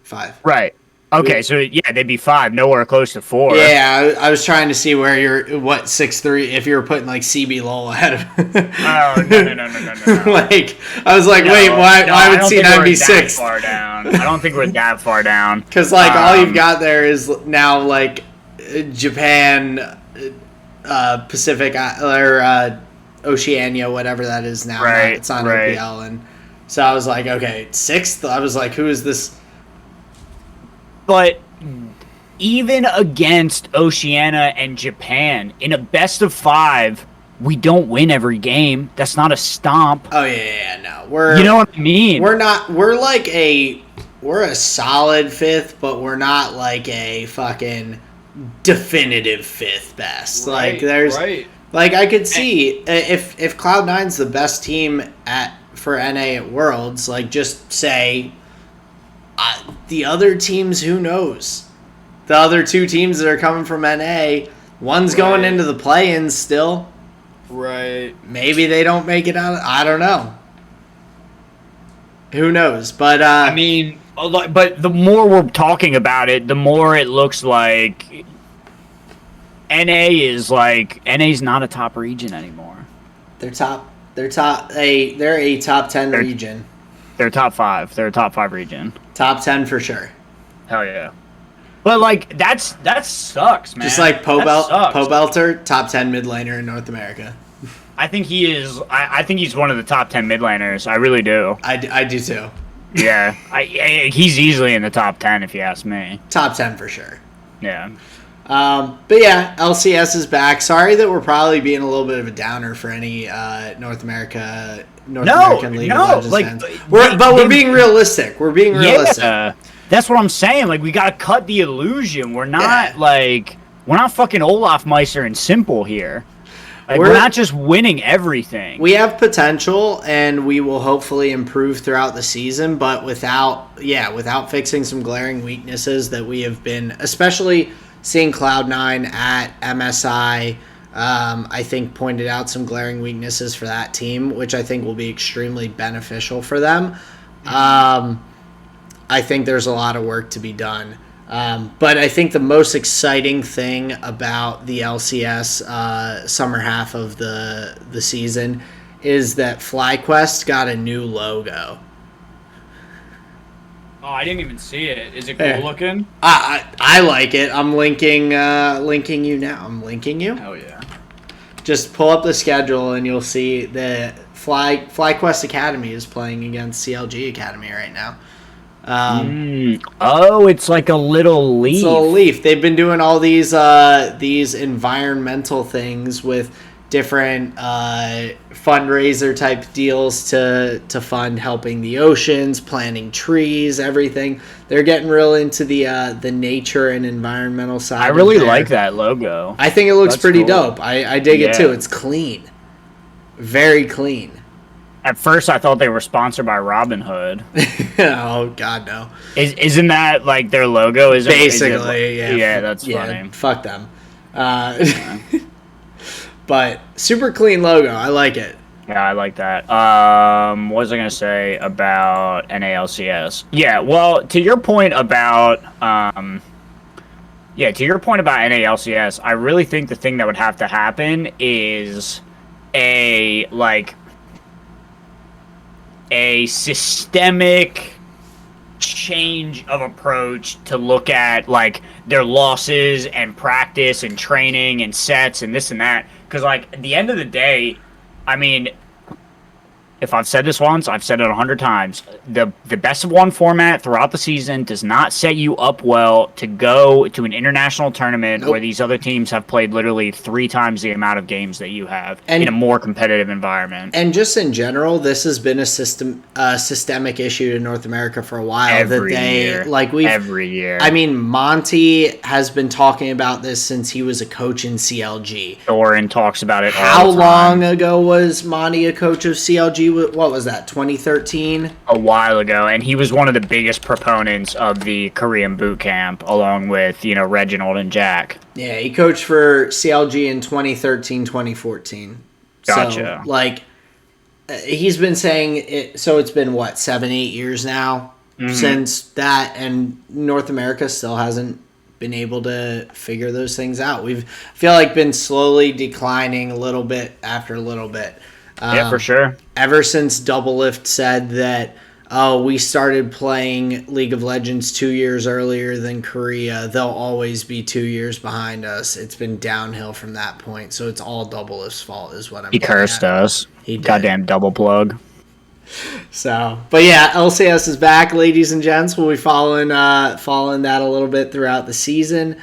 5. Right. Okay, so they'd be 5, nowhere close to 4. Yeah, I was trying to see where you're, 6'3", if you were putting, like, CB Lowell ahead of Oh, no. Like, I was like, wait, why would C9 be 6th? Far down. I don't think we're that far down. Because, like, all you've got there is now, like, Japan, Pacific, or Oceania, whatever that is now. Right, it's on OPL, and so I was like, okay, 6th? I was like, who is this? But even against Oceania and Japan, in a best of 5, we don't win every game. That's not a stomp. Oh yeah, no. We're You know what I mean? we're not we're like we're a solid fifth, but we're not like a fucking definitive fifth best. Right, Like there's right. like I could see if Cloud9's the best team for NA at Worlds, like just say the other teams, who knows? The other two teams that are coming from NA, one's going into the play-ins still. Right. Maybe they don't make it out. I don't know. Who knows? But I mean, but the more we're talking about it, the more it looks like NA's not a top region anymore. they're a top 10 region. They're top 5. They're a top 5 region. Top 10 for sure. Hell yeah. But like that sucks, man. Just like That sucks. Belter, top 10 mid laner in North America. I think he is. I think he's one of the top 10 mid laners. I really do. I do too. Yeah, he's easily in the top 10 if you ask me. Top 10 for sure. Yeah. But yeah, LCS is back. Sorry that we're probably being a little bit of a downer for any North American League of Legends fans. We're being realistic. We're being realistic. Yeah, that's what I'm saying. Like, we gotta cut the illusion. We're not we're not fucking Olaf Meister and Simple here. Like, we're not just winning everything. We have potential, and we will hopefully improve throughout the season. But without fixing some glaring weaknesses that we have been, especially seeing Cloud9 at MSI, I think pointed out some glaring weaknesses for that team, which I think will be extremely beneficial for them. I think there's a lot of work to be done. But I think the most exciting thing about the LCS summer half of the season is that FlyQuest got a new logo. Oh, I didn't even see it. Is it cool looking? I like it. I'm linking you now. I'm linking you. Hell yeah. Just pull up the schedule and you'll see that FlyQuest Academy is playing against CLG Academy right now. Oh, it's like a little leaf. It's a little leaf. They've been doing all these environmental things with different fundraiser type deals to fund helping the oceans, planting trees, everything. They're getting real into the nature and environmental side. I really like that logo. I think it looks pretty cool. dope. I dig it too. It's clean. Very clean. At first, I thought they were sponsored by Robinhood. Oh God, no! Isn't that like their logo? Basically, yeah. Yeah, that's funny. Fuck them. But super clean logo. I like it. Yeah, I like that. What was I gonna say about NALCS? Yeah, well, to your point about NALCS, I really think the thing that would have to happen is a systemic change of approach to look at like their losses and practice and training and sets and this and that, because like at the end of the day, I mean, if I've said this once, I've said it 100 times. The best of one format throughout the season does not set you up well to go to an international tournament where these other teams have played literally 3 times the amount of games that you have in a more competitive environment. And just in general, this has been a systemic issue in North America for a while. Every year. I mean, Monty has been talking about this since he was a coach in CLG. Thorin talks about it all How the time. long ago was Monty a coach of CLG? What was that, 2013? A while ago, and he was one of the biggest proponents of the Korean boot camp, along with, Reginald and Jack. Yeah, he coached for CLG in 2013, 2014. Gotcha. So, he's been saying it, so it's been, 7-8 years now since that, and North America still hasn't been able to figure those things out. I feel like been slowly declining a little bit after a little bit. Yeah, for sure. Ever since Double Lift said that, we started playing League of Legends 2 years earlier than Korea, they'll always be 2 years behind us. It's been downhill from that point, so it's all Double Lift's fault is what I'm He cursed us. He did. Goddamn double plug. So, but yeah, LCS is back, ladies and gents. We'll be following that a little bit throughout the season,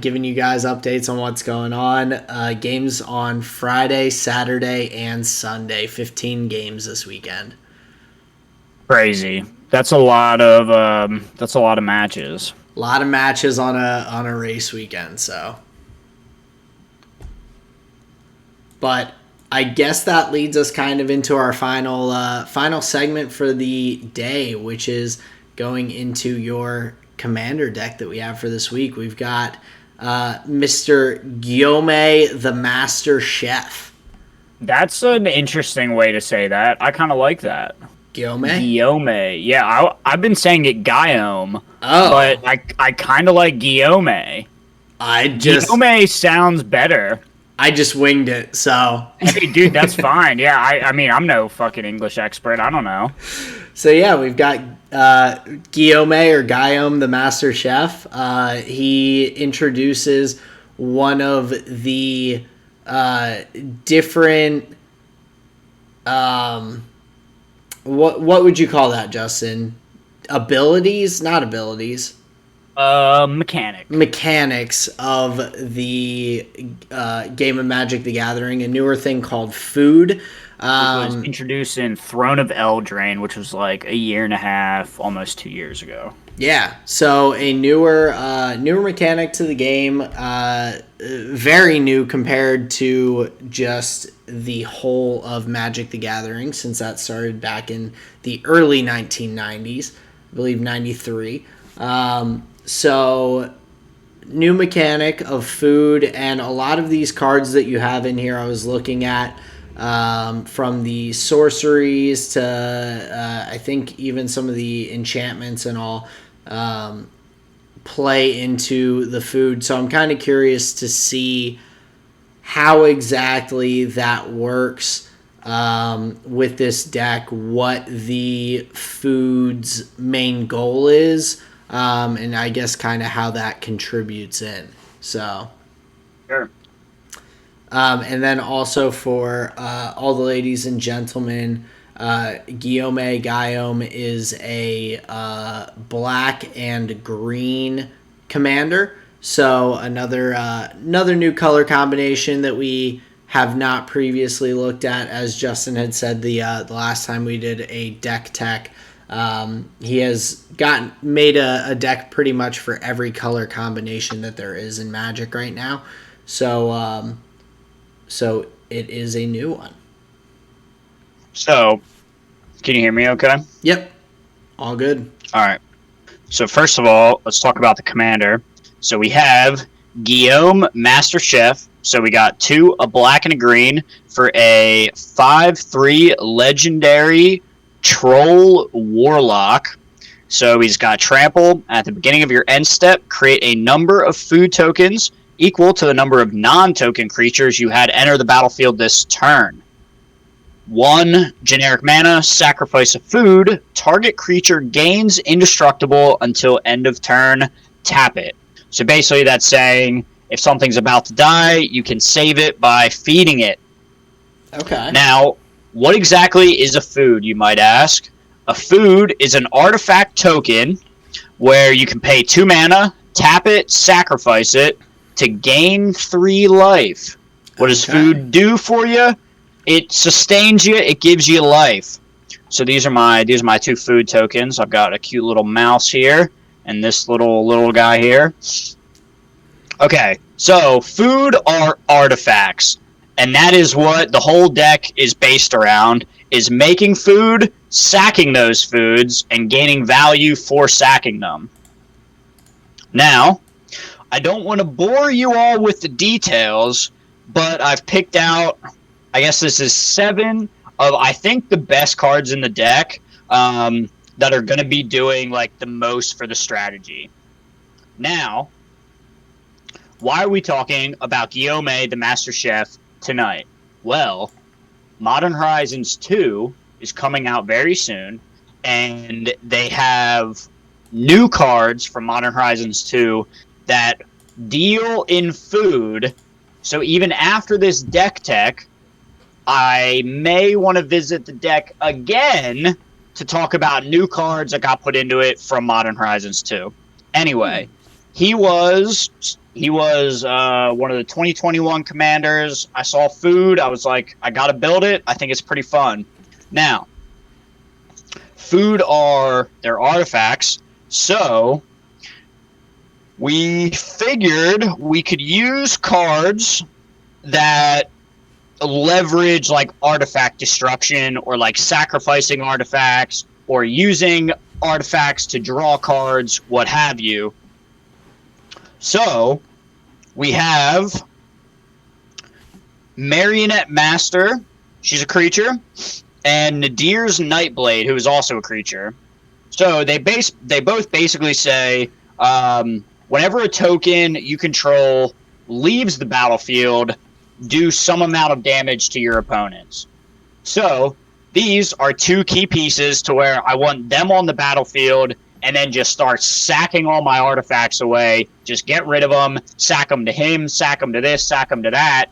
giving you guys updates on what's going on. Games on Friday, Saturday, and Sunday. 15 games this weekend. Crazy. That's a lot of matches. A lot of matches on a race weekend. So, but I guess that leads us kind of into our final segment for the day, which is going into your commander deck that we have for this week. We've got Mr. Guillaume, the Master Chef. That's an interesting way to say that. I kind of like that. Guillaume? Guillaume. Yeah, I've been saying it Guillaume. Oh. But I kind of like Guillaume. Guillaume sounds better. I just winged it, so. Hey, dude, that's fine. Yeah, I mean, I'm no fucking English expert. I don't know. So, yeah, we've got Guillaume, the Master Chef. He introduces one of the different... what would you call that, Justin? Abilities? Not abilities. Mechanics of the game of Magic the Gathering, a newer thing called food. It was introduced in Throne of Eldraine, which was like a year and a half, almost 2 years ago. Yeah, so a newer mechanic to the game, very new compared to just the whole of Magic the Gathering, since that started back in the early 1990s, I believe 93. So, new mechanic of food, and a lot of these cards that you have in here I was looking at, from the sorceries to I think even some of the enchantments and all, play into the food. So I'm kind of curious to see how exactly that works with this deck, what the food's main goal is, and I guess kind of how that contributes in. So, sure. And then also for all the ladies and gentlemen, Guillaume is a black and green commander. So another new color combination that we have not previously looked at. As Justin had said the last time we did a deck tech, he has made a deck pretty much for every color combination that there is in Magic right now. So so it is a new one. So, can you hear me okay? Yep. All good. All right. So first of all, let's talk about the commander. So we have Guillaume, Master Chef. So we got 2, a black and a green, for a 5/3 legendary troll warlock. So he's got trample. At the beginning of your end step, create a number of food tokens equal to the number of non-token creatures you had enter the battlefield this turn. 1 generic mana, sacrifice a food, target creature gains indestructible until end of turn, tap it. So basically that's saying if something's about to die, you can save it by feeding it. Okay. Now, what exactly is a food, you might ask? A food is an artifact token where you can pay 2 mana, tap it, sacrifice it, to gain 3 life. What does food do for you? It sustains you. It gives you life. So these are my 2 food tokens. I've got a cute little mouse here and this little guy here. Okay, so food are artifacts, and that is what the whole deck is based around: is making food, sacking those foods, and gaining value for sacking them. Now, I don't want to bore you all with the details, but I've picked out, I guess this is 7 of, I think, the best cards in the deck that are going to be doing like the most for the strategy. Now, why are we talking about Guillaume, the Master Chef, tonight? Well, Modern Horizons 2 is coming out very soon, and they have new cards from Modern Horizons 2 that deal in food. So even after this deck tech, I may want to visit the deck again to talk about new cards that got put into it from Modern Horizons 2. Anyway, he was one of the 2021 commanders. I saw food. I was like, I got to build it. I think it's pretty fun. Now, food they're artifacts. So we figured we could use cards that leverage like artifact destruction or like sacrificing artifacts or using artifacts to draw cards, what have you. So we have Marionette Master, she's a creature, and Nadir's Nightblade, who is also a creature. So they both basically say whenever a token you control leaves the battlefield, do some amount of damage to your opponents. So these are two key pieces to where I want them on the battlefield and then just start sacking all my artifacts away. Just get rid of them, sack them to him, sack them to this, sack them to that.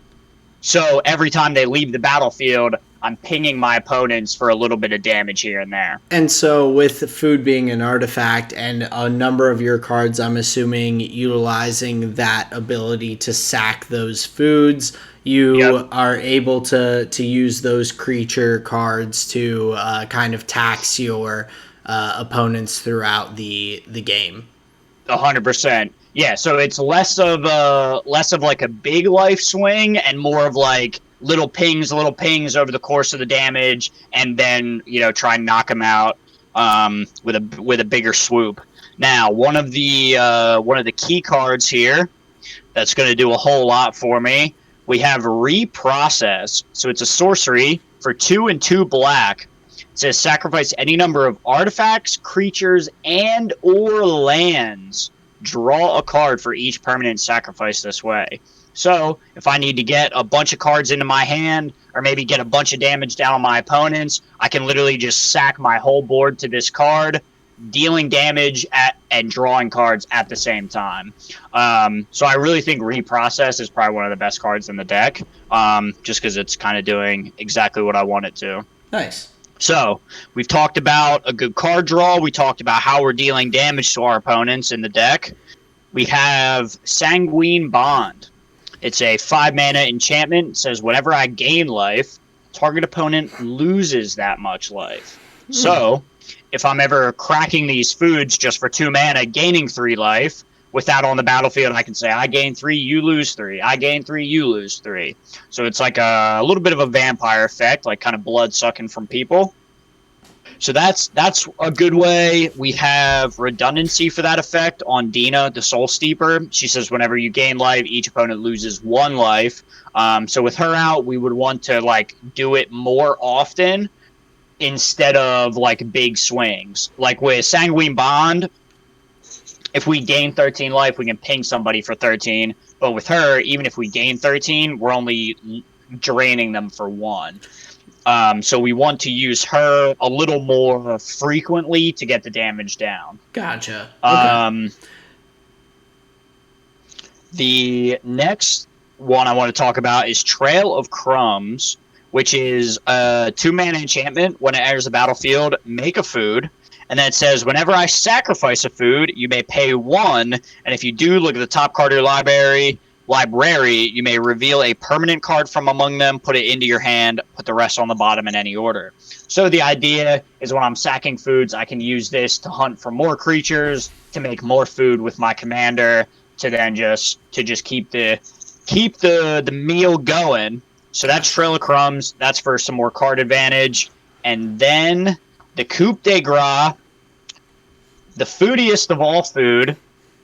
So every time they leave the battlefield, I'm pinging my opponents for a little bit of damage here and there. And so with food being an artifact and a number of your cards, I'm assuming utilizing that ability to sack those foods, you are able to use those creature cards to kind of tax your opponents throughout the game. 100%. Yeah, so it's less of like a big life swing and more of like little pings over the course of the damage, and then try and knock them out with a bigger swoop. Now, one of the key cards here that's going to do a whole lot for me. We have Reprocess. So it's a sorcery for 2 and 2 black. It says sacrifice any number of artifacts, creatures, and or lands. Draw a card for each permanent sacrifice this way. So if I need to get a bunch of cards into my hand or maybe get a bunch of damage down on my opponents, I can literally just sack my whole board to this card, dealing damage and drawing cards at the same time. So I really think Reprocess is probably one of the best cards in the deck, just because it's kind of doing exactly what I want it to. Nice. So we've talked about a good card draw. We talked about how we're dealing damage to our opponents in the deck. We have Sanguine Bond. It's a 5-mana enchantment. It says whenever I gain life, target opponent loses that much life. So if I'm ever cracking these foods just for 2 mana, gaining 3 life, with that on the battlefield, I can say, I gain 3, you lose 3. I gain 3, you lose 3. So it's like a little bit of a vampire effect, like kind of blood sucking from people. So that's a good way. We have redundancy for that effect on Dina, the Soul Steeper. She says whenever you gain life, each opponent loses 1 life. So with her out, we would want to like do it more often instead of like big swings. Like with Sanguine Bond, if we gain 13 life, we can ping somebody for 13. But with her, even if we gain 13, we're only draining them for 1. So we want to use her a little more frequently to get the damage down. Gotcha. Okay. The next one I want to talk about is Trail of Crumbs, which is a 2-mana enchantment. When it enters the battlefield, make a food. And then it says, whenever I sacrifice a food, you may pay 1. And if you do, look at the top card of your library, you may reveal a permanent card from among them, put it into your hand, put the rest on the bottom in any order. So the idea is when I'm sacking foods, I can use this to hunt for more creatures, to make more food with my commander, to then just keep the meal going. So that's Trail of Crumbs. That's for some more card advantage. And then the Coup de Grace, the foodiest of all food.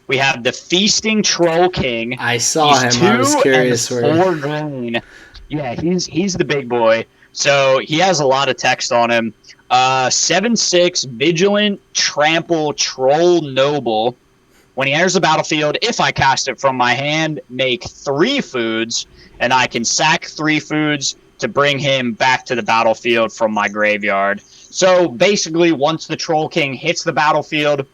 We have the Feasting Troll King. I saw him. I was curious where. 4 green. Yeah, he's the big boy. So he has a lot of text on him. 7/6 Vigilant Trample Troll Noble. When he enters the battlefield, if I cast it from my hand, make 3 foods, and I can sack 3 foods to bring him back to the battlefield from my graveyard. So basically, once the Troll King hits the battlefield,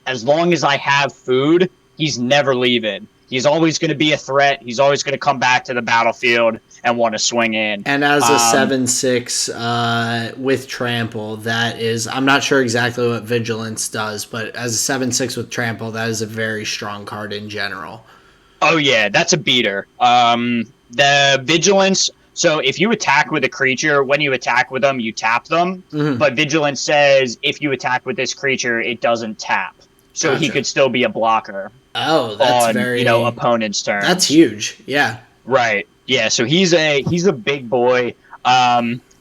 as long as I have food, he's never leaving. He's always going to be a threat. He's always going to come back to the battlefield and want to swing in. And as a 7/6 with trample, that is, I'm not sure exactly what vigilance does, but as a 7/6 with trample, that is a very strong card in general. Oh yeah, that's a beater. The vigilance. So if you attack with a creature, when you attack with them, you tap them. Mm-hmm. But vigilance says if you attack with this creature, it doesn't tap. So he could still be a blocker. Oh, that's on, very, opponent's turn. That's huge. Yeah. Right. Yeah. So he's a big boy.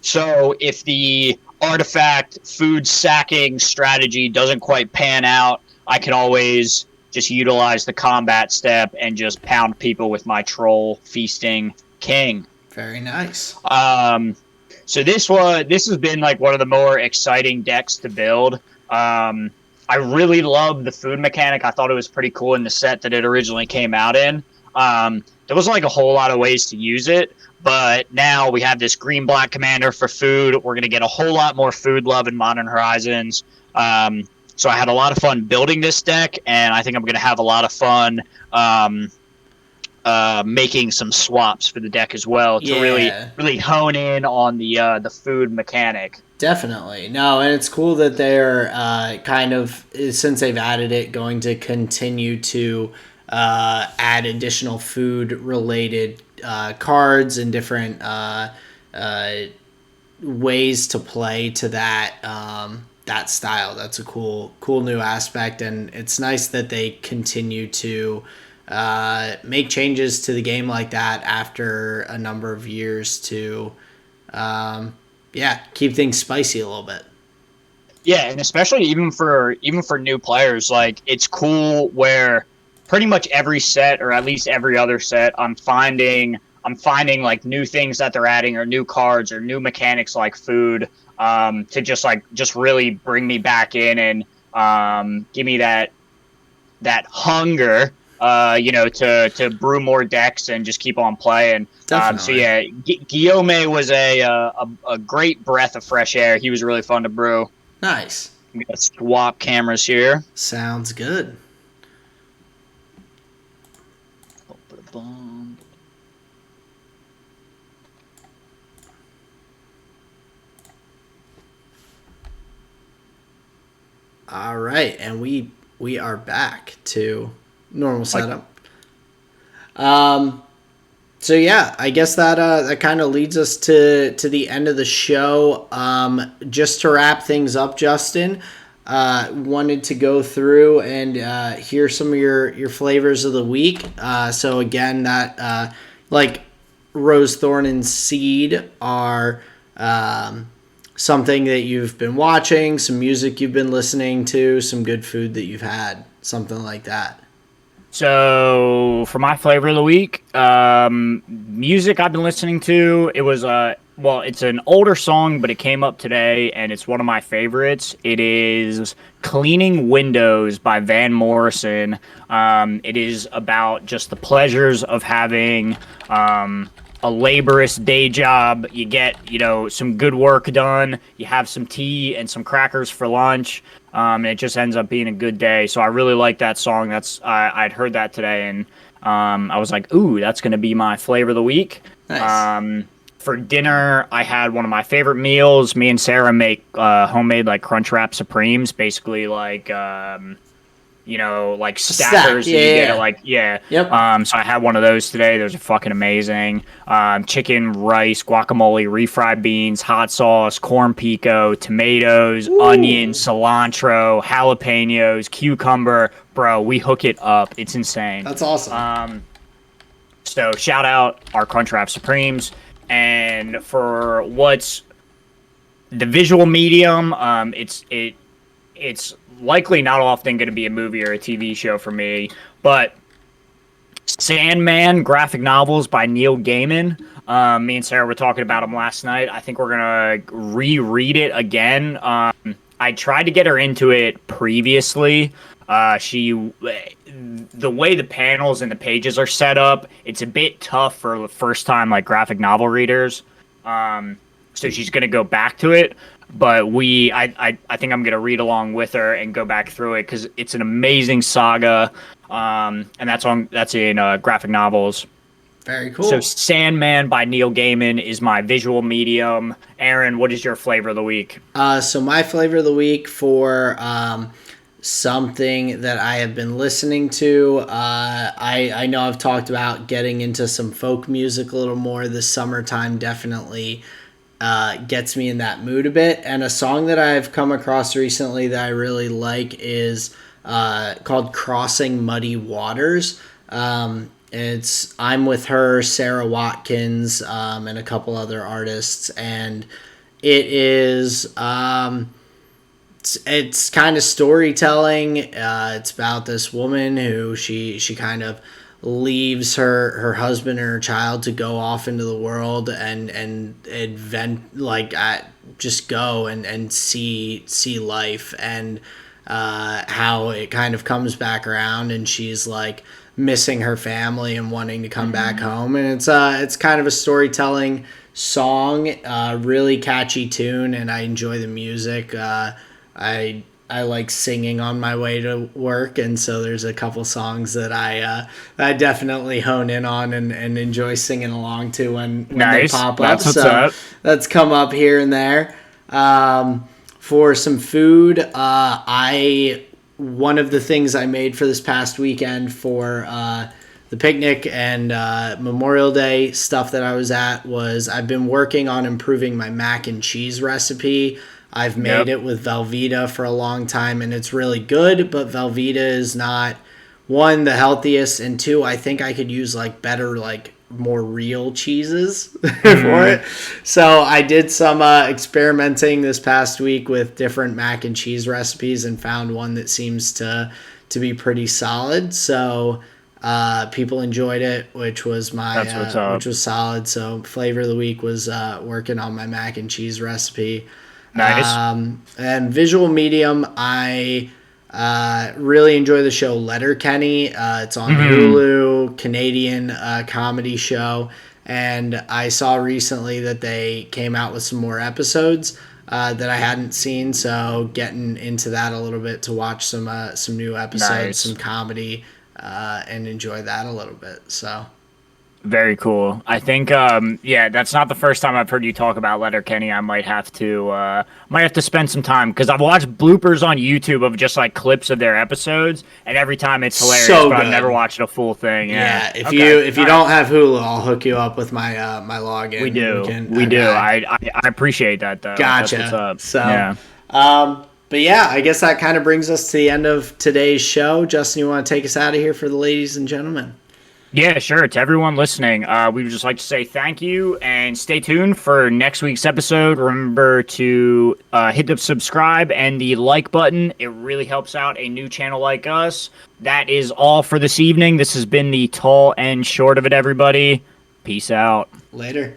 So if the artifact food sacking strategy doesn't quite pan out, I can always just utilize the combat step and just pound people with my troll feasting king. Very nice. So this has been like one of the more exciting decks to build. I really love the food mechanic. I thought it was pretty cool in the set that it originally came out in. There wasn't like a whole lot of ways to use it, but now we have this green-black commander for food. We're going to get a whole lot more food love in Modern Horizons. So I had a lot of fun building this deck, and I think I'm going to have a lot of fun making some swaps for the deck as well to really hone in on the food mechanic. Definitely. No, and it's cool that they're kind of, since they've added it, going to continue to add additional food-related cards and different ways to play to that style. That's a cool new aspect, and it's nice that they continue to make changes to the game like that after a number of years to keep things spicy a little bit. Yeah, and especially even for new players, like it's cool where pretty much every set, or at least every other set, I'm finding like new things that they're adding, or new cards, or new mechanics like food, to just really bring me back in and give me that hunger, to brew more decks and just keep on playing. So yeah, Guillaume was a great breath of fresh air. He was really fun to brew. Nice. We got swap cameras here. Sounds good. All right, and we are back to normal setup. So yeah, I guess that kind of leads us to the end of the show. Just to wrap things up, Justin, wanted to go through and hear some of your flavors of the week. So again, that like Rose, Thorn, and Seed are something that you've been watching, some music you've been listening to, some good food that you've had, something like that. So for my flavor of the week, music I've been listening to, it was it's an older song, but it came up today, and it's one of my favorites. It is Cleaning Windows by Van Morrison. It is about just the pleasures of having a laborious day job. You get, some good work done. You have some tea and some crackers for lunch. And it just ends up being a good day. So I really like that song. I'd heard that today, and I was like, ooh, that's going to be my flavor of the week. Nice. For dinner, I had one of my favorite meals. Me and Sarah make homemade like Crunchwrap Supremes, basically like like stackers. Yep. So I had one of those today. Those are fucking amazing. Chicken, rice, guacamole, refried beans, hot sauce, corn pico, tomatoes, onion, cilantro, jalapenos, cucumber. Bro, we hook it up. It's insane. That's awesome. So shout out our Crunchwrap Supremes. And for what's the visual medium, it's likely not often going to be a movie or a TV show for me, but Sandman graphic novels by Neil Gaiman. Me and Sarah were talking about them last night. I think we're going to reread it again. I tried to get her into it previously. The way the panels and the pages are set up, it's a bit tough for the first time like graphic novel readers. So she's going to go back to it. But I think I'm going to read along with her and go back through it because it's an amazing saga. and that's in graphic novels. Very cool. So Sandman by Neil Gaiman is my visual medium. Aaron, what is your flavor of the week? So my flavor of the week for something that I have been listening to. I know I've talked about getting into some folk music a little more. This summertime definitely gets me in that mood a bit. And a song that I've come across recently that I really like is called Crossing Muddy Waters. It's I'm With Her, Sarah Watkins, and a couple other artists. And it is... It's kind of storytelling. It's about this woman who she kind of leaves her husband and her child to go off into the world and just go and see life, and how it kind of comes back around, and she's like missing her family and wanting to come back home, and it's kind of a storytelling song, really catchy tune, and I enjoy the music. I like singing on my way to work, and so there's a couple songs that I definitely hone in on and enjoy singing along to when they pop up. That's what's up. That's come up here and there. For some food, one of the things I made for this past weekend for the picnic and Memorial Day stuff that I was at was I've been working on improving my mac and cheese recipe. I've made it with Velveeta for a long time, and it's really good, but Velveeta is not, one, the healthiest, and two, I think I could use better, more real cheeses for it. So I did some experimenting this past week with different mac and cheese recipes and found one that seems to be pretty solid. So people enjoyed it, which was which was solid. So flavor of the week was working on my mac and cheese recipe. Nice. And visual medium, I really enjoy the show Letterkenny. It's on Hulu, Canadian comedy show, and I saw recently that they came out with some more episodes that I hadn't seen, so getting into that a little bit to watch some new episodes, some comedy, and enjoy that a little bit. So. Very cool. I think, that's not the first time I've heard you talk about Letterkenny. I might have to spend some time, because I've watched bloopers on YouTube of just clips of their episodes, and every time it's hilarious. So but good. I've never watched a full thing. Yeah. If you don't have Hulu, I'll hook you up with my my login. We do. I appreciate that though. Gotcha. That's what's up. So, yeah. But yeah, I guess that kind of brings us to the end of today's show. Justin, you want to take us out of here for the ladies and gentlemen? Yeah, sure. To everyone listening, we would just like to say thank you, and stay tuned for next week's episode. Remember to hit the subscribe and the like button. It really helps out a new channel like us. That is all for this evening. This has been the tall and short of it, everybody. Peace out. Later.